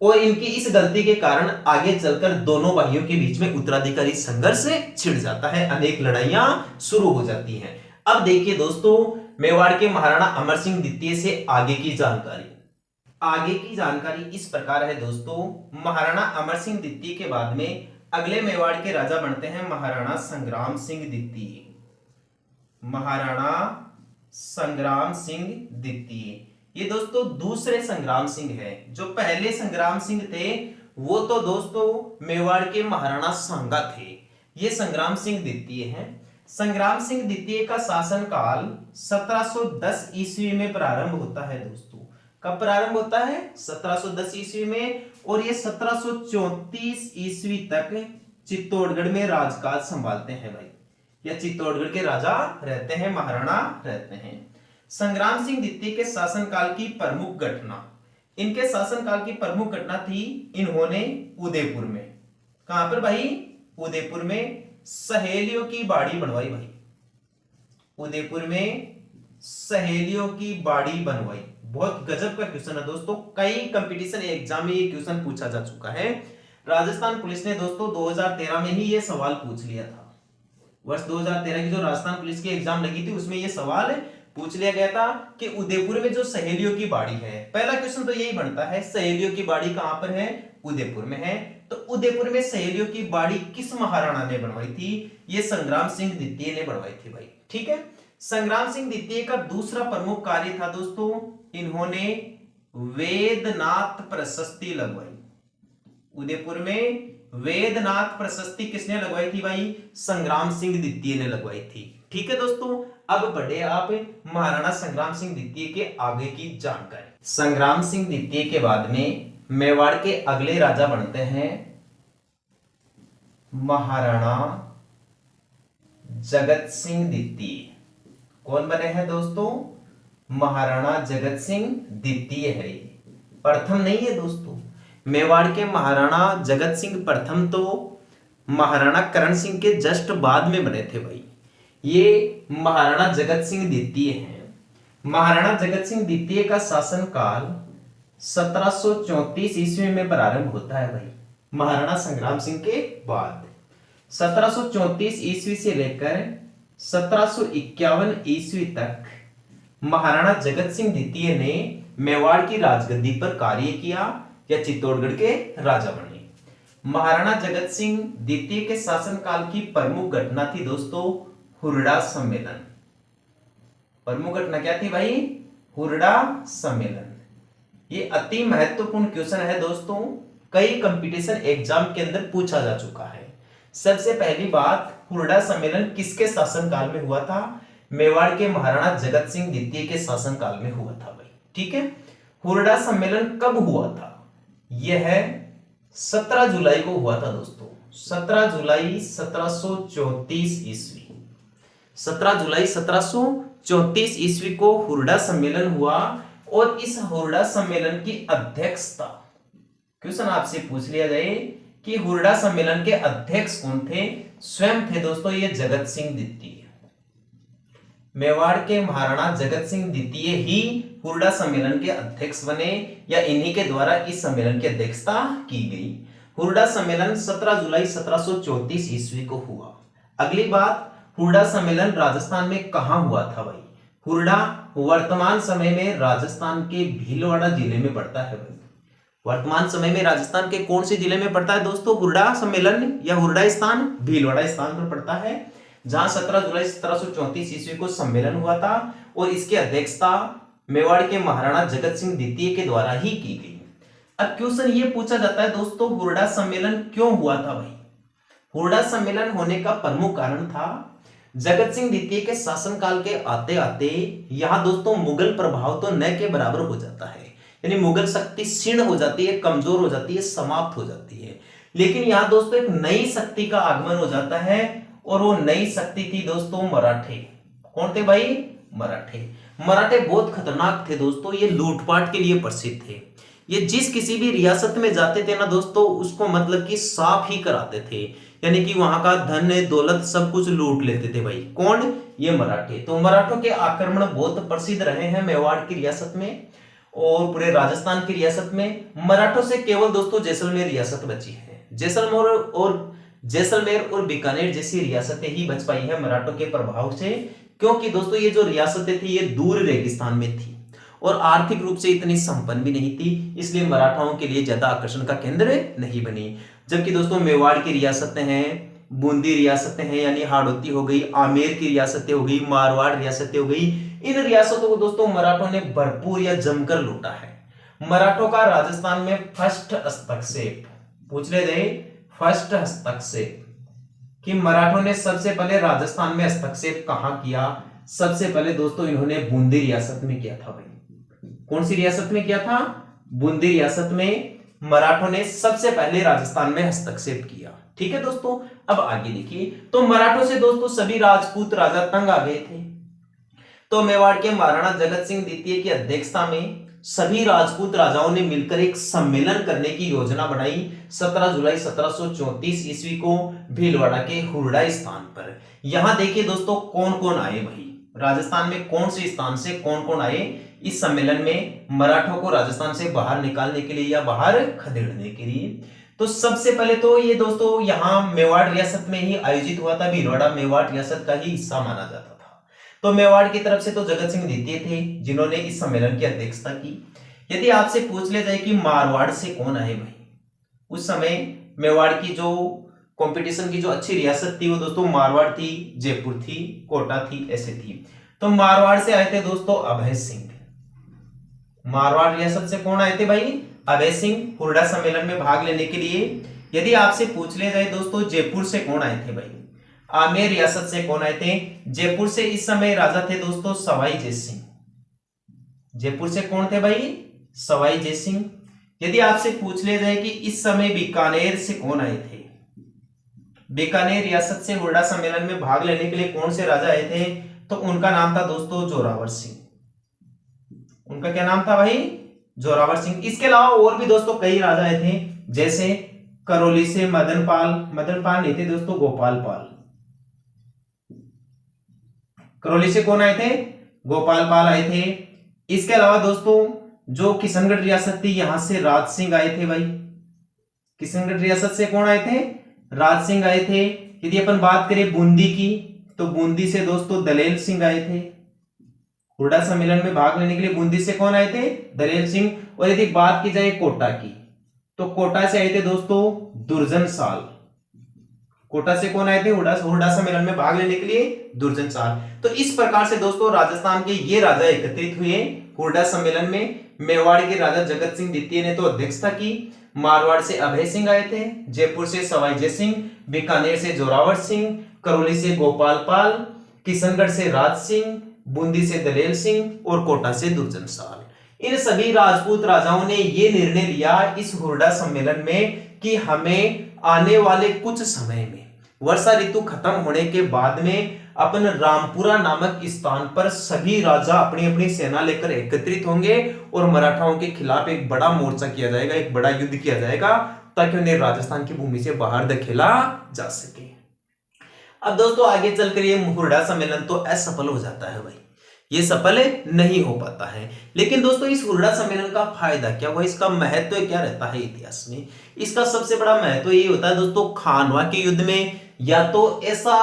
और इनकी इस गलती के कारण आगे चलकर दोनों भाइयों के बीच में उत्तराधिकारी संघर्ष छिड़ जाता है, अनेक लड़ाइयां शुरू हो जाती हैं। अब देखिए दोस्तों मेवाड़ के महाराणा अमर सिंह द्वितीय से आगे की जानकारी। आगे की जानकारी इस प्रकार है दोस्तों, महाराणा अमर सिंह द्वितीय के बाद में अगले मेवाड़ के राजा बनते हैं महाराणा संग्राम सिंह द्वितीय। महाराणा संग्राम सिंह द्वितीय ये दोस्तों दूसरे संग्राम सिंह है। जो पहले संग्राम सिंह थे वो तो दोस्तों मेवाड़ के महाराणा सांगा थे। ये संग्राम सिंह द्वितीय हैं। संग्राम सिंह द्वितीय का शासनकाल 1710 ईस्वी में प्रारंभ होता है दोस्तों। कब प्रारंभ होता है? 1710 ईस्वी में। और ये 1734 ईस्वी तक चित्तौड़गढ़ में राजकाज संभालते हैं भाई, या चित्तौड़गढ़ के राजा रहते हैं, महाराणा रहते हैं। संग्राम सिंह द्वितीय के शासनकाल की प्रमुख घटना, इनके शासनकाल की प्रमुख घटना थी, इन्होंने उदयपुर में, कहां पर भाई? उदयपुर में सहेलियों की बाड़ी बनवाई भाई। उदयपुर में सहेलियों की बाड़ी बनवाई। बहुत गजब का क्वेश्चन है दोस्तों, कई कंपटीशन एग्जाम में ये क्वेश्चन पूछा जा चुका है। राजस्थान पुलिस ने दोस्तों 2013 में ही ये सवाल पूछ लिया था। वर्ष 2013 की जो राजस्थान पुलिस की एग्जाम लगी थी उसमें ये सवाल पूछ लिया गया था कि उदयपुर में जो सहेलियों की बाड़ी है, पहला क्वेश्चन तो यही बनता है, सहेलियों की बाड़ी कहां पर है? उदयपुर में है। तो उदयपुर में सहेलियों की बाड़ी किस महाराणा ने बनवाई थी? ये संग्राम सिंह द्वितीय ने बनवाई थी भाई, ठीक है। संग्राम सिंह द्वितीय का दूसरा प्रमुख कार्य था दोस्तों, इन्होंने वेदनाथ प्रशस्ति लगवाई। उदयपुर में वेदनाथ प्रशस्ति किसने लगवाई थी भाई? संग्राम सिंह द्वितीय ने लगवाई थी, ठीक है दोस्तों। अब बढ़े आप महाराणा संग्राम सिंह द्वितीय के आगे की जानकारी। संग्राम सिंह द्वितीय के बाद में मेवाड़ के अगले राजा बनते हैं महाराणा जगत सिंह द्वितीय। कौन बने हैं दोस्तों? महाराणा जगत सिंह द्वितीय है ये, प्रथम नहीं है दोस्तों। मेवाड़ के महाराणा जगत सिंह प्रथम तो महाराणा करण सिंह के जस्ट बाद में बने थे भाई। ये महाराणा जगत सिंह द्वितीय हैं। महाराणा जगत सिंह द्वितीय का शासनकाल 1734 ईस्वी में प्रारंभ होता है भाई, महाराणा संग्राम सिंह के बाद। 1734 ईस्वी से लेकर 1751 ईस्वी तक महाराणा जगत सिंह द्वितीय ने मेवाड़ की राजगद्दी पर कार्य किया या चित्तौड़गढ़ के राजा बने। महाराणा जगत सिंह द्वितीय के शासनकाल की प्रमुख घटना थी दोस्तों हुरडा सम्मेलन। प्रमुख घटना क्या थी भाई? हुरडा सम्मेलन। ये अति महत्वपूर्ण क्वेश्चन है दोस्तों, कई कंपटीशन एग्जाम के अंदर पूछा जा चुका है। सबसे पहली बात, हुरडा सम्मेलन किसके शासनकाल में हुआ था? मेवाड़ के महाराणा जगत सिंह द्वितीय के शासनकाल में हुआ था भाई। ठीक है, हुरडा सम्मेलन कब हुआ था? यह है 17 जुलाई को हुआ था दोस्तों, 17 जुलाई 1734 ईस्वी। 17 जुलाई 1734 ईस्वी को हुरडा सम्मेलन हुआ और इस हुरडा सम्मेलन की अध्यक्षता, क्वेश्चन आपसे पूछ लिया जाए कि हुरडा सम्मेलन के अध्यक्ष कौन थे? स्वयं थे दोस्तों ये जगत सिंह द्वितीय। मेवाड़ के महाराणा जगत सिंह द्वितीय ही हुरडा सम्मेलन के अध्यक्ष बने या इन्हीं के द्वारा इस सम्मेलन की अध्यक्षता की गई। हुरडा सम्मेलन 17 जुलाई 1734 ईस्वी को हुआ। अगली बात, हुरडा सम्मेलन राजस्थान में कहां हुआ था भाई? हुरडा वर्तमान समय में राजस्थान के भीलवाड़ा जिले में पड़ता है भाई। वर्तमान समय में राजस्थान के कौन से जिले में पड़ता है दोस्तों हुरडा सम्मेलन या हुरडा स्थान? भीलवाड़ा स्थान पर पड़ता है, जहां 17 जुलाई 1734 ईस्वी को सम्मेलन हुआ था और इसकी अध्यक्षता मेवाड़ के महाराणा जगत सिंह द्वितीय के द्वारा ही की गई। अब क्वेश्चन ये पूछा जाता है दोस्तों, हुरडा सम्मेलन क्यों हुआ था भाई? हुरडा सम्मेलन होने का प्रमुख कारण था जगत सिंह द्वितीय के शासनकाल के आते आते यहां दोस्तों मुगल प्रभाव तो न के बराबर हो जाता है, यानी मुगल शक्ति क्षीण हो जाती है, कमजोर हो जाती है, समाप्त हो जाती है। लेकिन यहां दोस्तों एक नई शक्ति का आगमन हो जाता है और वो नई शक्ति थी दोस्तों मराठे। कौन थे भाई? मराठे। मराठे बहुत खतरनाक थे दोस्तों, ये लूटपाट के लिए प्रसिद्ध थे। ये जिस किसी भी रियासत में जाते थे ना दोस्तों, उसको मतलब कि साफ ही कराते थे, यानी कि वहां का धन दौलत सब कुछ लूट लेते थे भाई। कौन? ये मराठे। तो मराठों के आक्रमण बहुत प्रसिद्ध रहे हैं मेवाड़ की रियासत में और पूरे राजस्थान की रियासत में। मराठों से केवल दोस्तों जैसलमेर रियासत बची है। जैसलमेर और बीकानेर जैसी रियासतें ही बच पाई है मराठों के प्रभाव से, क्योंकि दोस्तों ये जो रियासतें थी ये दूर रेगिस्तान में थी और आर्थिक रूप से इतनी संपन्न भी नहीं थी, इसलिए मराठाओं के लिए ज्यादा आकर्षण का केंद्र नहीं बनी। जबकि दोस्तों मेवाड़ की रियासतें हैं, बूंदी रियासतें हैं यानी हाड़ौती हो गई, आमेर की रियासतें हो गई, मारवाड़ रियासतें हो गई, इन रियासतों को दोस्तों मराठों ने भरपूर या जमकर लूटा है। मराठों का राजस्थान में फर्स्ट हस्तक्षेप पूछ ले गए, फर्स्ट हस्तक्षेप कि मराठों ने सबसे पहले राजस्थान में हस्तक्षेप कहां किया? सबसे पहले दोस्तों इन्होंने बूंदी रियासत में किया था भाई। कौन सी रियासत में किया था? बूंदी रियासत में मराठों ने सबसे पहले राजस्थान में हस्तक्षेप किया। ठीक है दोस्तों, अब आगे देखिए। तो मराठों से दोस्तों सभी राजपूत राजा तंग आ गए थे, तो मेवाड़ के महाराणा जगत सिंह द्वितीय की अध्यक्षता में सभी राजपूत राजाओं ने मिलकर एक सम्मेलन करने की योजना बनाई 17 जुलाई 1734 ईस्वी को भीलवाड़ा के हुरडा स्थान पर। यहां देखिए दोस्तों कौन कौन आए भाई, राजस्थान में कौन से स्थान से कौन कौन आए इस सम्मेलन में मराठों को राजस्थान से बाहर निकालने के लिए या बाहर खदेड़ने के लिए। तो सबसे पहले तो ये दोस्तों यहाँ मेवाड़ रियासत में ही आयोजित हुआ था, भीलवाड़ा मेवाड़ रियासत का ही हिस्सा माना जाता था। तो मेवाड़ की तरफ से तो जगत सिंह द्वितीय थे जिन्होंने इस सम्मेलन की अध्यक्षता की। यदि आपसे पूछ लिया जाए कि मारवाड़ से कौन आए भाई, उस समय मेवाड़ की जो कंपटीशन की जो अच्छी रियासत थी वो दोस्तों मारवाड़ थी, जयपुर थी, कोटा थी, ऐसे थी। तो मारवाड़ से आए थे दोस्तों अभय सिंह। मारवाड़ रियासत से कौन आए थे भाई? अभय सिंह, हुरडा सम्मेलन में भाग लेने के लिए। यदि आपसे पूछ लिया जाए दोस्तों जयपुर से कौन आए थे भाई, आमेर रियासत से कौन आए थे? जयपुर से इस समय राजा थे दोस्तों सवाई जयसिंह। जयपुर से कौन थे भाई? सवाई जयसिंह। यदि आपसे पूछ लिया जाए कि इस समय बीकानेर से कौन आए थे, बीकानेर रियासत से हुरडा सम्मेलन में भाग लेने के लिए कौन से राजा आए थे? तो उनका नाम था दोस्तों जोरावर सिंह। उनका क्या नाम था भाई? जोरावर सिंह। इसके अलावा और भी दोस्तों कई राजा आए थे, जैसे करौली से मदनपाल, मदनपाल नहीं थे दोस्तों, गोपाल पाल। करौली से कौन आए थे? गोपाल पाल आए थे। इसके अलावा दोस्तों जो किशनगढ़ रियासत थी, यहां से राज सिंह आए थे भाई। किशनगढ़ रियासत से कौन आए थे? राज सिंह आए थे। यदि अपन बात करें बूंदी की, तो बूंदी से दोस्तों दलेल सिंह आए थे। हुरडा सम्मेलन में भाग लेने के लिए बूंदी से कौन आए थे? दलेल सिंह। और यदि बात की जाए कोटा की, तो कोटा से आए थे दोस्तों दुर्जन साल। कोटा से कौन आए थे हुरडा सम्मेलन में भाग लेने के लिए? दुर्जन साल। तो इस प्रकार से दोस्तों राजस्थान के ये राजा एकत्रित हुए हुरडा सम्मेलन में। मेवाड़ के राजा जगत सिंह द्वितीय ने तो अध्यक्षता की, मारवाड़ से अभय सिंह आए थे, जयपुर से सवाई जय सिंह, बीकानेर से जोरावर सिंह, करौली से गोपाल पाल, किशनगढ़ से राज सिंह, बूंदी से दलेल सिंह और कोटा से दुर्जन साल। इन सभी राजपूत राजाओं ने यह निर्णय लिया इस हुरडा सम्मेलन में कि हमें आने वाले कुछ समय में वर्षा ऋतु खत्म होने के बाद में अपन रामपुरा नामक स्थान पर सभी राजा अपनी अपनी सेना लेकर एकत्रित होंगे और मराठाओं के खिलाफ एक बड़ा मोर्चा किया जाएगा, एक बड़ा युद्ध किया जाएगा, ताकि उन्हें राजस्थान की भूमि से बाहर धकेला जा सके। अब दोस्तों आगे चलकर ये हुरडा सम्मेलन तो असफल हो जाता है भाई, ये सफल नहीं हो पाता है। लेकिन दोस्तों इस हुरडा सम्मेलन का फायदा क्या हुआ, इसका महत्व क्या रहता है इतिहास में? इसका सबसे बड़ा महत्व ये होता है दोस्तों, खानवा के युद्ध में या तो ऐसा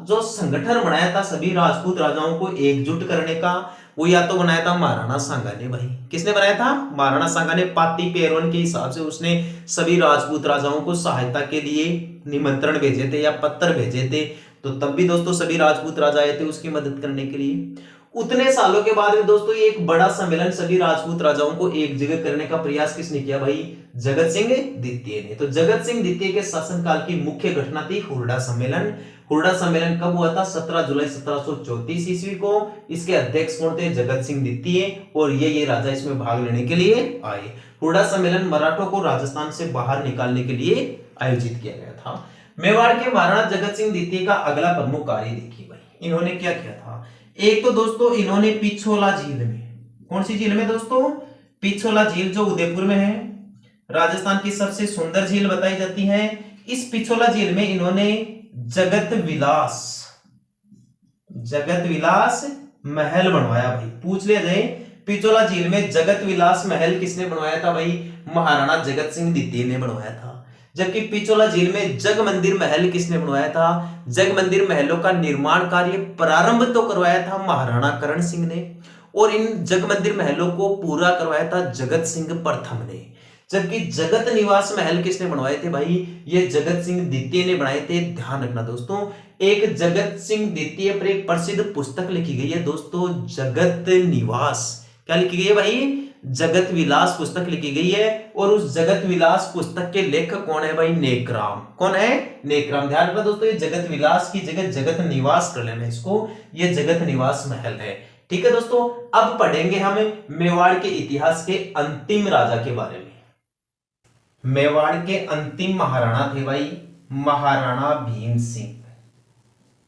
जो संगठन बनाया था सभी राजपूत राजाओं को एकजुट करने का, वो या तो बनाया था महाराणा सांगा ने भाई। किसने बनाया था? महाराणा सांगा ने। पाती पेरवन के हिसाब से उसने सभी राजपूत राजाओं को सहायता के लिए निमंत्रण भेजे थे या पत्र भेजे थे। तो तब भी दोस्तों सभी राजपूत राजा आए थे उसकी मदद करने के लिए। उतने सालों के बाद में दोस्तों ये एक बड़ा सम्मेलन सभी राजपूत राजाओं को एक जगह करने का प्रयास किसने किया भाई? जगत सिंह द्वितीय ने। तो जगत सिंह द्वितीय के शासनकाल की मुख्य घटना थी हुरडा सम्मेलन। हुरडा सम्मेलन कब हुआ था? 17 जुलाई 1734 ईस्वी को। इसके अध्यक्ष कौन थे? जगत सिंह द्वितीय। और ये राजा इसमें भाग लेने के लिए आए। हुरडा सम्मेलन मराठों को राजस्थान से बाहर निकालने के लिए आयोजित किया गया था। मेवाड़ के महाराणा जगत सिंह द्वितीय का अगला प्रमुख कार्य देखिए भाई, इन्होंने क्या किया था। एक तो दोस्तों इन्होंने पिछोला झील में, कौन सी झील में दोस्तों? पिछोला झील जो उदयपुर में है, राजस्थान की सबसे सुंदर झील बताई जाती है। इस पिछोला झील में इन्होंने जगत विलास महल बनवाया भाई। पूछ लिया जाए पिछोला झील में जगत विलास महल किसने बनवाया था भाई? महाराणा जगत सिंह द्वितीय ने बनवाया था। जबकि पिछोला झील में जग मंदिर महल किसने बनवाया था? जग मंदिर महलों का निर्माण कार्य प्रारंभ तो करवाया था महाराणा करण सिंह ने, और इन जग मंदिर महलों को पूरा करवाया था जगत सिंह प्रथम ने। जबकि जगत निवास महल किसने बनवाए थे भाई? ये जगत सिंह द्वितीय ने बनाए थे। ध्यान रखना दोस्तों, एक जगत सिंह द्वितीय पर एक प्रसिद्ध पुस्तक लिखी गई है दोस्तों, जगत निवास। क्या लिखी गई है भाई? जगत विलास पुस्तक लिखी गई है। और उस जगत विलास पुस्तक के लेखक कौन है भाई? नेकराम। कौन है? नेकराम। ध्यान रखना दोस्तों, ये जगत विलास की जगह जगत निवास कर लेना इसको, ये जगत निवास महल है। ठीक है दोस्तों, अब पढ़ेंगे हम मेवाड़ के इतिहास के अंतिम राजा के बारे में। मेवाड़ के अंतिम महाराणा थे भाई महाराणा भीम सिंह।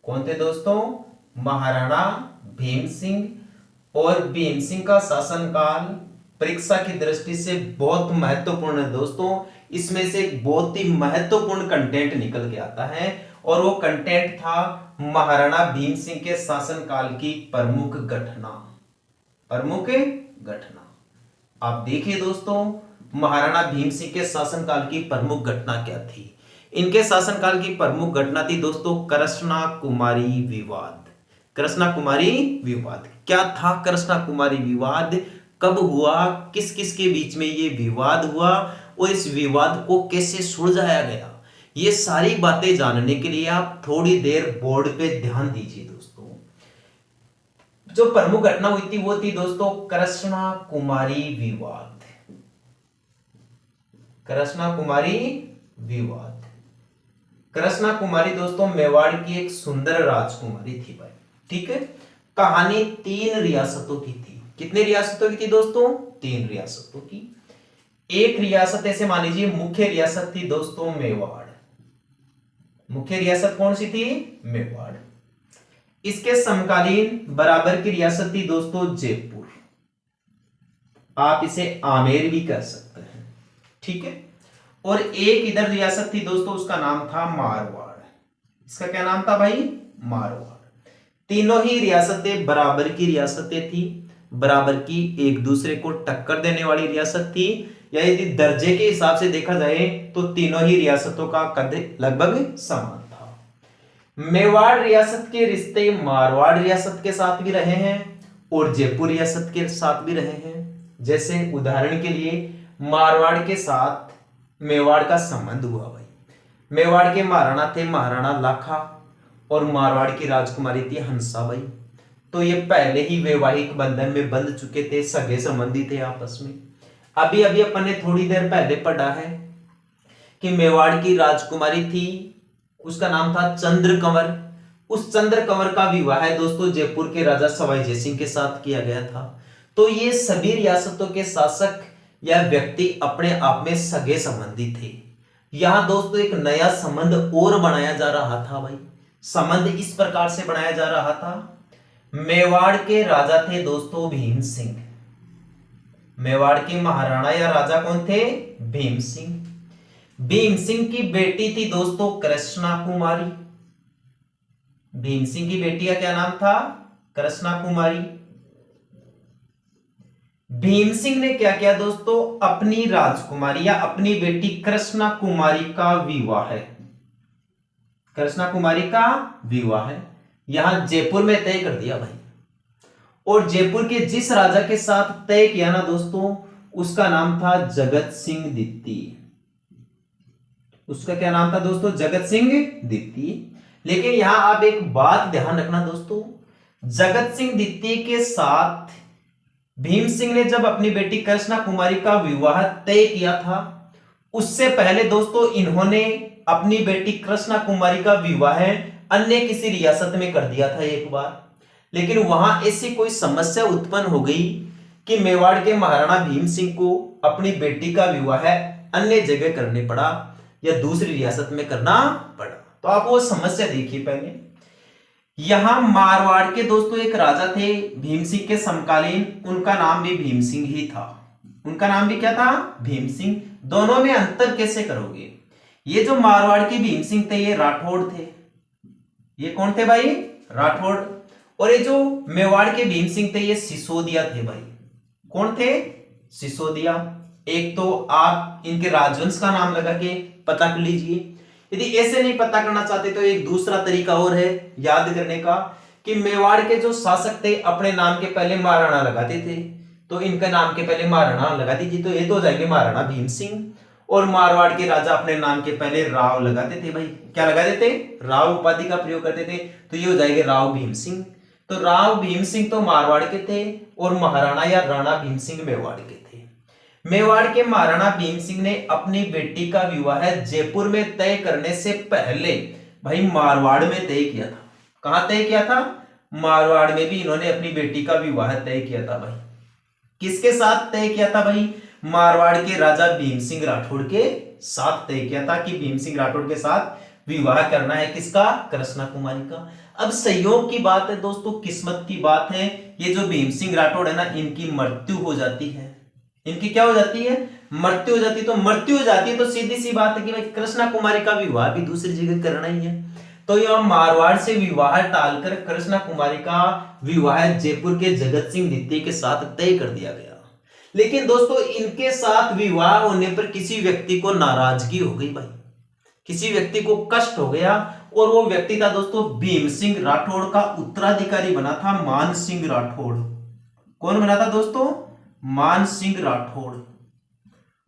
कौन थे दोस्तों? महाराणा भीम सिंह। और भीम सिंह का शासनकाल परीक्षा की दृष्टि से बहुत महत्वपूर्ण है दोस्तों। इसमें से एक बहुत ही महत्वपूर्ण कंटेंट निकल के आता है, और वो कंटेंट था महाराणा भीम सिंह के शासनकाल की प्रमुख घटना। प्रमुख घटना आप देखिए दोस्तों, महाराणा भीम सिंह के शासनकाल की प्रमुख घटना क्या थी? इनके शासनकाल की प्रमुख घटना थी दोस्तों कृष्णा कुमारी विवाद। कृष्णा कुमारी विवाद क्या था? कृष्णा कुमारी विवाद कब हुआ, किस किस के बीच में ये विवाद हुआ, और इस विवाद को कैसे सुलझाया गया, ये सारी बातें जानने के लिए आप थोड़ी देर बोर्ड पे ध्यान दीजिए दोस्तों। जो प्रमुख घटना हुई थी वो थी दोस्तों कृष्णा कुमारी विवाद। कृष्णा कुमारी विवाद। कृष्णा कुमारी दोस्तों मेवाड़ की एक सुंदर राजकुमारी थी भाई। ठीक है, कहानी 3 रियासतों की थी। कितने रियासतों की थी दोस्तों? 3 रियासतों की। एक रियासत ऐसे मान लीजिए मुख्य रियासत थी दोस्तों मेवाड़। मुख्य रियासत कौन सी थी? मेवाड़। इसके समकालीन बराबर की रियासत थी दोस्तों जयपुर। आप इसे आमेर भी कर सकते हैं, ठीक है। और एक इधर रियासत थी दोस्तों, उसका नाम था मारवाड़। इसका क्या नाम था भाई? मारवाड़। तीनों ही रियासतें बराबर की रियासतें थी, बराबर की, एक दूसरे को टक्कर देने वाली रियासत थी, या यदि दर्जे के हिसाब से देखा जाए तो तीनों ही रियासतों का कद लगभग समान था। मेवाड़ रियासत के रिश्ते मारवाड़ रियासत के साथ भी रहे हैं और जयपुर रियासत के साथ भी रहे हैं। जैसे उदाहरण के लिए मारवाड़ के साथ मेवाड़ का संबंध हुआ भाई। मेवाड़ के महाराणा थे महाराणा लाखा और मारवाड़ की राजकुमारी थी हंसाबाई। तो ये पहले ही वैवाहिक बंधन में बंध चुके थे, सगे संबंधी थे आपस में। अभी अभी अपन ने थोड़ी देर पहले पढ़ा है कि मेवाड़ की राजकुमारी थी, उसका नाम था चंद्र कंवर। उस चंद्र कंवर का विवाह है दोस्तों जयपुर के राजा सवाई जयसिंह के साथ किया गया था। तो ये सभी रियासतों के शासक या व्यक्ति अपने आप में सगे संबंधी थे। यहां दोस्तों एक नया संबंध और बनाया जा रहा था भाई। संबंध इस प्रकार से बनाया जा रहा था, मेवाड़ के राजा थे दोस्तों भीम सिंह। मेवाड़ के महाराणा या राजा कौन थे? भीम सिंह। भीम सिंह की बेटी थी दोस्तों कृष्णा कुमारी। भीम सिंह की बेटी का क्या नाम था? कृष्णा कुमारी। भीम सिंह ने क्या किया दोस्तों? अपनी राजकुमारी या अपनी बेटी कृष्णा कुमारी का विवाह है, कृष्णा कुमारी का विवाह है यहां जयपुर में तय कर दिया भाई। और जयपुर के जिस राजा के साथ तय किया ना दोस्तों, उसका नाम था जगत सिंह द्वितीय। उसका क्या नाम था दोस्तों? जगत सिंह द्वितीय। लेकिन यहां आप एक बात ध्यान रखना दोस्तों, जगत सिंह द्वितीय के साथ भीम सिंह ने जब अपनी बेटी कृष्णा कुमारी का विवाह तय किया था, उससे पहले दोस्तों इन्होंने अपनी बेटी कृष्णा कुमारी का विवाह अन्य किसी रियासत में कर दिया था एक बार। लेकिन वहां ऐसी कोई समस्या उत्पन्न हो गई कि मेवाड़ के महाराणा भीम सिंह को अपनी बेटी का विवाह अन्य जगह करने पड़ा या दूसरी रियासत में करना पड़ा। तो आप वो समस्या देखिए पहले। यहां मारवाड़ के दोस्तों एक राजा थे भीम सिंह के समकालीन, उनका नाम भी भीम सिंह ही था। उनका नाम भी क्या था? भीम सिंह। दोनों में अंतर कैसे करोगे? ये जो मारवाड़ के भीम सिंह थे ये राठौड़ थे। ये कौन थे भाई? राठौड़। और ये जो मेवाड़ के भीम सिंह थे ये सिसोदिया थे भाई। कौन थे? सिसोदिया। एक तो आप इनके राजवंश का नाम लगा के पता कर लीजिए। यदि ऐसे नहीं पता करना चाहते तो एक दूसरा तरीका और है याद करने का कि मेवाड़ के जो शासक थे अपने नाम के पहले महाराणा लगाते थे, तो इनका नाम के पहले महाराणा लगा दीजिए, तो ये तो हो जाएंगे महाराणा भीम सिंह। और मारवाड़ के राजा अपने नाम के पहले राव लगाते थे भाई। क्या लगा देते? राव उपाधि का प्रयोग करते थे, तो ये हो जाएंगे राव भीम सिंह। तो राव भीम सिंह तो मारवाड़ के थे और महाराणा या राणा भीम सिंह मेवाड़ के थे। मेवाड़ के महाराणा भीम सिंह ने अपनी बेटी का विवाह जयपुर में तय करने से पहले भाई मारवाड़ में तय किया था। कहां तय किया था? मारवाड़ में भी इन्होंने अपनी बेटी का विवाह तय किया था भाई। किसके साथ तय किया था भाई? मारवाड़ के राजा भीम सिंह राठौड़ के साथ तय किया था कि भीम सिंह राठौड़ के साथ विवाह करना है। किसका? कृष्णा कुमारी का। अब संयोग की बात है दोस्तों, किस्मत की बात है, ये जो भीम सिंह राठौड़ है ना, इनकी मृत्यु हो जाती है। इनकी क्या हो जाती है? मृत्यु हो जाती है। तो मृत्यु हो जाती है तो सीधी सी बात है कि भाई कृष्णा कुमारी का विवाह भी दूसरी जगह करना ही है। तो यह मारवाड़ से विवाह टालकर कृष्णा कुमारी का विवाह जयपुर के जगत सिंह द्वितीय के साथ तय कर दिया गया। लेकिन दोस्तों इनके साथ विवाह होने पर किसी व्यक्ति को नाराजगी हो गई भाई, किसी व्यक्ति को कष्ट हो गया, और वो व्यक्ति था दोस्तों भीम सिंह राठौड़ का उत्तराधिकारी बना था मान सिंह राठौड़। कौन बना था दोस्तों? मान सिंह राठौड़।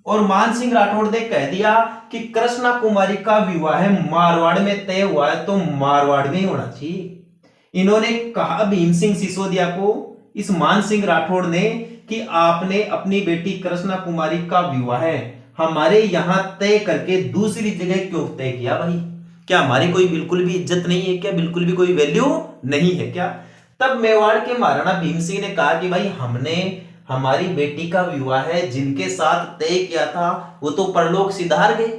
और मान सिंह राठौड़ ने कह दिया कि कृष्णा कुमारी का विवाह मारवाड़ में तय हुआ है तो मारवाड़ में ही होना चाहिए। इन्होंने कहा भीम सिंह सिसोदिया को, इस मान सिंह राठौड़ ने, कि आपने अपनी बेटी कृष्णा कुमारी का विवाह हमारे यहां तय करके दूसरी जगह क्यों तय किया भाई? क्या हमारी कोई बिल्कुल भी इज्जत नहीं है क्या? बिल्कुल भी कोई वैल्यू नहीं है क्या? तब मेवाड़ के महाराणा भीम सिंह ने कहा कि भाई हमने हमारी बेटी का विवाह जिनके साथ तय किया था वो तो परलोक सिधार गए,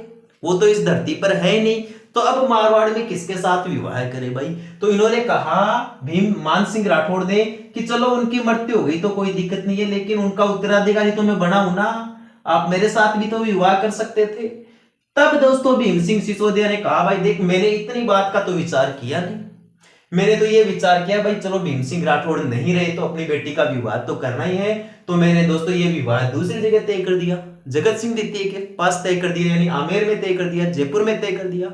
वो तो इस धरती पर है ही नहीं, तो अब मारवाड़ में किसके साथ विवाह करे भाई? तो इन्होंने कहा भीम मान सिंह राठौड़ ने कि चलो उनकी मृत्यु हो गई तो कोई दिक्कत नहीं है, लेकिन उनका उत्तराधिकारी तो मैं बना हूं ना, आप मेरे साथ भी तो विवाह कर सकते थे। तब दोस्तों भीम सिंह सिसोदिया ने कहा भाई देख, मैंने इतनी बात का तो विचार किया नहीं, मैंने तो ये विचार किया भाई चलो भीम सिंह राठौड़ नहीं रहे तो अपनी बेटी का विवाह तो करना ही है, तो मैंने दोस्तों ये विवाह दूसरी जगह तय कर दिया, जगत सिंह द्वितीय के पास तय कर दिया, यानी आमेर में तय कर दिया, जयपुर में तय कर दिया।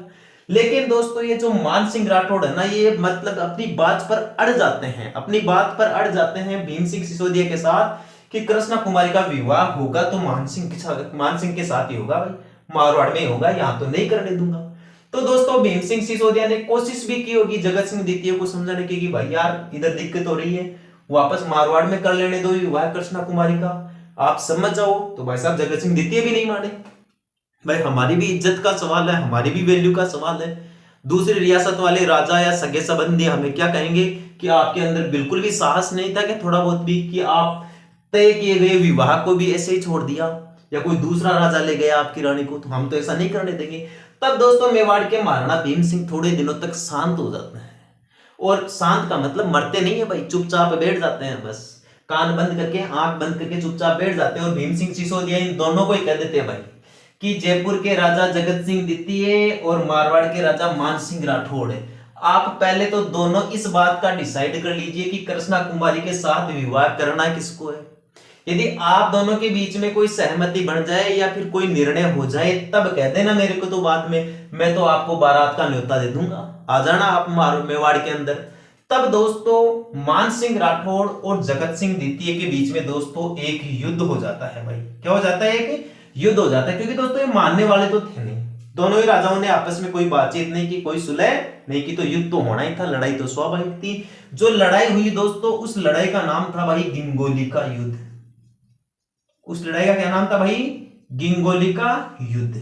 लेकिन दोस्तों ये जो मान सिंह राठौड़ है ना, ये मतलब अपनी बात पर अड़ जाते हैं, अपनी बात पर अड़ जाते हैं भीम सिंह सिसोदिया के साथ कि कृष्णा कुमारी का विवाह होगा तो मान सिंह के साथ ही होगा भाई, मारवाड़ में होगा, यहां तो नहीं करने दूंगा। तो दोस्तों भीम सिंह सिसोदिया ने कोशिश भी की होगी जगत सिंह द्वितीय को समझाने की कि भाई यार इधर दिक्कत हो रही है, वापस मारवाड़ में कर लेने दो विवाह कृष्णा कुमारी का, आप समझ जाओ। तो भाई साहब जगत सिंह द्वितीय भी नहीं माने, भाई हमारी भी इज्जत का सवाल है, हमारी भी वैल्यू का सवाल है, दूसरी रियासत वाले राजा या सगे संबंधी हमें क्या कहेंगे कि आपके अंदर बिल्कुल भी साहस नहीं था कि थोड़ा बहुत भी कि आप तय किए गए विवाह को भी ऐसे ही छोड़ दिया, या कोई दूसरा राजा ले गया आपकी रानी को, तो हम तो ऐसा नहीं करने देंगे। तब दोस्तों मेवाड़ के महाराणा भीम सिंह थोड़े दिनों तक शांत हो जाते हैं, और शांत का मतलब मरते नहीं है भाई, चुपचाप बैठ जाते हैं, बस कान बंद करके आंख बंद करके चुपचाप बैठ जाते हैं। और भीम सिंह सिसोदिया इन दोनों को ही कह देते हैं भाई कि जयपुर के राजा जगत सिंह द्वितीय और मारवाड़ के राजा मान सिंह राठौड़ है, आप पहले तो दोनों इस बात का डिसाइड कर लीजिए कि कृष्णा कुमारी के साथ विवाह करना किसको है। यदि आप दोनों के बीच में कोई सहमति बन जाए या फिर कोई निर्णय हो जाए तब कह देना मेरे को, तो बाद में मैं तो आपको बारात का न्योता दे दूंगा, आ जाना आप मेवाड़ के अंदर। तब दोस्तों मान सिंह राठौड़ और जगत सिंह द्वितीय के बीच में दोस्तों एक युद्ध हो जाता है भाई। क्या हो जाता है? एक युद्ध हो जाता है, क्योंकि दोस्तों ये मानने वाले तो थे नहीं, दोनों ही राजाओं ने आपस में कोई बातचीत नहीं की, कोई सुलह नहीं की, तो युद्ध तो होना ही था, लड़ाई तो स्वाभाविक थी। जो लड़ाई हुई दोस्तों उस लड़ाई का नाम था भाई गिंगोली का युद्ध। उस लड़ाई का क्या नाम था भाई? गिंगोली का युद्ध।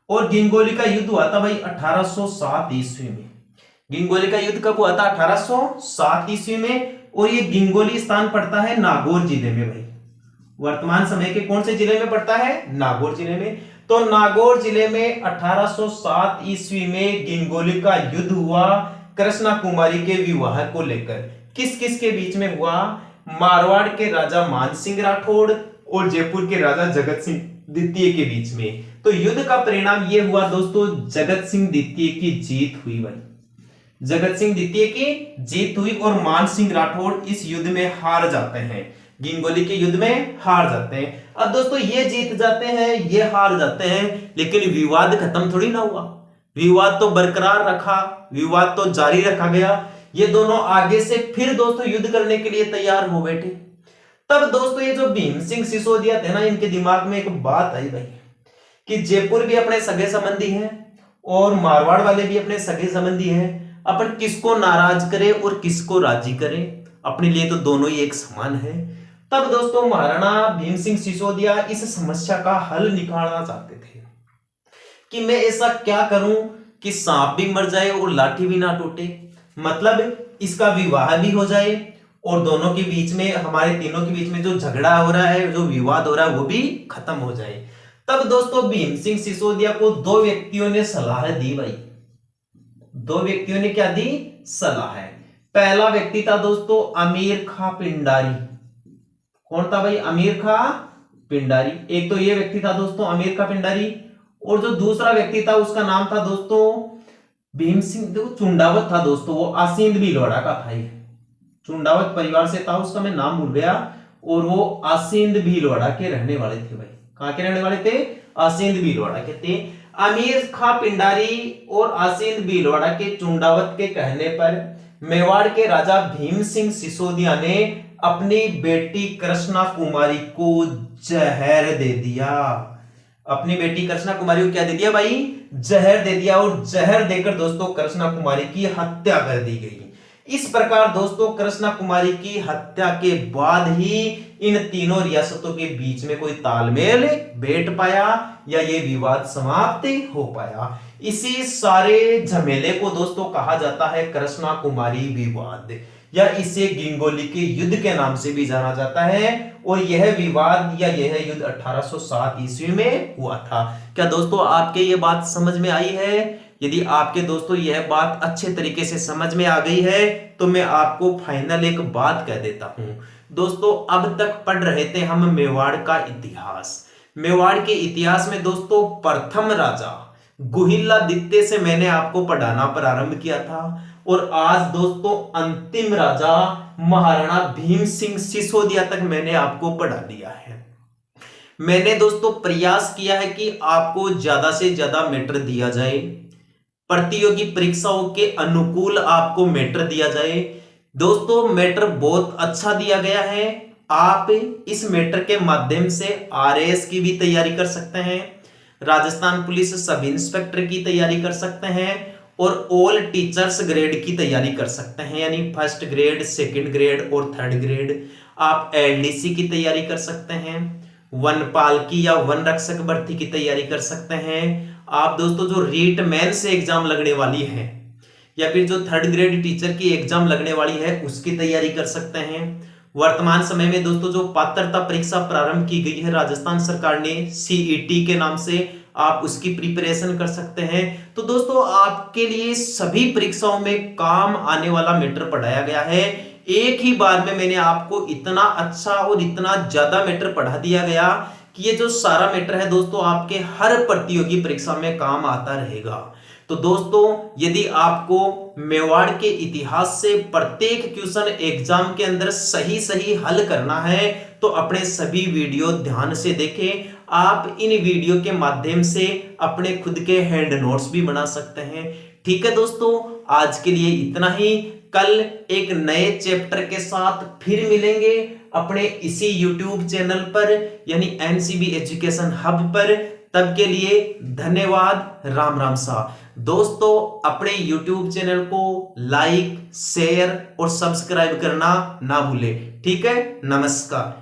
और गिंगोली का युद्ध हुआ था भाई 1807 ईस्वी में। गिंगोली का युद्ध कब हुआ था? 1807 ईस्वी में। और ये गिंगोली स्थान पड़ता है नागौर जिले में भाई, वर्तमान समय के कौन से जिले में पड़ता है? नागौर जिले में। तो नागौर जिले में 1807 ईस्वी में गिंगोली का युद्ध हुआ कृष्णा कुमारी के विवाह को लेकर। किस किस के बीच में हुआ? मारवाड़ के राजा मान सिंह राठौड़ और जयपुर के राजा जगत सिंह द्वितीय के बीच में। तो युद्ध का परिणाम यह हुआ दोस्तों, जगत सिंह द्वितीय की जीत हुई भाई, जगत सिंह द्वितीय की जीत हुई और मान सिंह राठौड़ इस युद्ध में हार जाते हैं, गिंगोली के युद्ध में हार जाते हैं। अब दोस्तों ये जीत जाते हैं, ये हार जाते हैं, लेकिन विवाद खत्म थोड़ी ना हुआ, विवाद तो बरकरार रखा, विवाद तो जारी रखा गया। ये दोनों आगे से फिर दोस्तों युद्ध करने के लिए तैयार हो बैठे। तब दोस्तों ये जो भीम सिंह सिसोदिया थे ना, इनके दिमाग में एक बात आई भाई कि जयपुर भी अपने सगे संबंधी हैं और मारवाड़ वाले भी अपने सगे संबंधी हैं, अपन किसको नाराज करें और किसको राजी करें, अपने लिए तो दोनों ही एक समान है। तब दोस्तों महाराणा भीम सिंह सिसोदिया इस समस्या का हल निकालना चाहते थे कि मैं ऐसा क्या करूं कि सांप भी मर जाए और लाठी भी ना टूटे, मतलब इसका विवाह भी हो जाए और दोनों के बीच में, हमारे तीनों के बीच में जो झगड़ा हो रहा है, जो विवाद हो रहा है वो भी खत्म हो जाए। तब दोस्तों भीम सिंह सिसोदिया को दो व्यक्तियों ने सलाह दी भाई, दो व्यक्तियों ने क्या दी? सलाह है। पहला व्यक्ति था दोस्तों अमीर खां पिंडारी। कौन था भाई? अमीर खां पिंडारी। एक तो ये व्यक्ति था दोस्तों अमीर खां पिंडारी, और जो दूसरा व्यक्ति था उसका नाम था दोस्तों भीम सिंह, देखो चुंडावत था दोस्तों, वो आसींद भीलवाड़ा का भाई, चुंडावत परिवार से था, उसका मैं नाम भूल गया, और वो आसींद भीलवाड़ा के रहने वाले थे भाई। कहां के रहने वाले थे? आसींद भीलवाड़ा के थे। अमीर खां पिंडारी और आसींद भीलवाड़ा के चुंडावत के कहने पर मेवाड़ के राजा भीम सिंह सिसोदिया ने अपनी बेटी कृष्णा कुमारी को जहर दे दिया। अपनी बेटी कृष्णा कुमारी को क्या दे दिया भाई? जहर दे दिया, और जहर देकर दोस्तों कृष्णा कुमारी की हत्या कर दी गई। इस प्रकार दोस्तों कृष्णा कुमारी की हत्या के बाद ही इन तीनों रियासतों के बीच में कोई तालमेल बैठ पाया या ये विवाद समाप्त हो पाया। इसी सारे झमेले को दोस्तों कहा जाता है कृष्णा कुमारी विवाद, या इसे गिंगोली के युद्ध के नाम से भी जाना जाता है। और यह विवाद या यह युद्ध 1807 ईस्वी में हुआ था। क्या दोस्तों आपके ये बात समझ में आई है? यदि आपके दोस्तों यह बात अच्छे तरीके से समझ में आ गई है तो मैं आपको फाइनल एक बात कह देता हूं दोस्तों। अब तक पढ़ रहे थे हम मेवाड़ का इतिहास। मेवाड़ के इतिहास में दोस्तों प्रथम राजा गुहिलादित्य से मैंने आपको पढ़ाना प्रारंभ किया था और आज दोस्तों अंतिम राजा महाराणा भीम सिंह सिसोदिया तक मैंने आपको पढ़ा दिया है। मैंने दोस्तों प्रयास किया है कि आपको ज्यादा से ज्यादा मैटर दिया जाए, प्रतियोगी परीक्षाओं के अनुकूल आपको मैटर दिया जाए। दोस्तों मैटर बहुत अच्छा दिया गया है। आप इस मैटर के माध्यम से आरएएस की भी तैयारी कर सकते हैं, राजस्थान पुलिस सब इंस्पेक्टर की तैयारी कर सकते हैं और ऑल टीचर्स ग्रेड की तैयारी कर सकते हैं, यानी फर्स्ट ग्रेड, सेकंड ग्रेड और थर्ड ग्रेड। आप एलडीसी की तैयारी कर सकते हैं, वनपाल की या वन रक्षक भर्ती की तैयारी कर सकते हैं। आप दोस्तों जो रीट मेन से एग्जाम लगने वाली है या फिर जो थर्ड ग्रेड टीचर की एग्जाम लगने वाली है उसकी तैयारी कर सकते हैं। वर्तमान समय में दोस्तों जो पात्रता परीक्षा प्रारंभ की गई है राजस्थान सरकार ने सीईटी के नाम से, आप उसकी प्रिपरेशन कर सकते हैं। तो दोस्तों आपके लिए सभी परीक्षाओं में काम आने वाला मैटर पढ़ाया गया है। एक ही बार में मैंने आपको इतना अच्छा और इतना ज्यादा मैटर पढ़ा दिया गया कि ये जो सारा मैटर है दोस्तों आपके हर प्रतियोगी परीक्षा में काम आता रहेगा। तो दोस्तों यदि आपको मेवाड़ के इतिहास से प्रत्येक क्वेश्चन एग्जाम के अंदर सही सही हल करना है तो अपने सभी वीडियो ध्यान से देखें। आप इन वीडियो के माध्यम से अपने खुद के हैंड नोट्स भी बना सकते हैं। ठीक है दोस्तों, आज के लिए इतना ही। कल एक नए चैप्टर के साथ फिर मिलेंगे अपने इसी YouTube चैनल पर, यानी एनसीबी एजुकेशन हब पर। तब के लिए धन्यवाद। राम राम सा। दोस्तों अपने YouTube चैनल को लाइक, शेयर और सब्सक्राइब करना ना भूले। ठीक है, नमस्कार।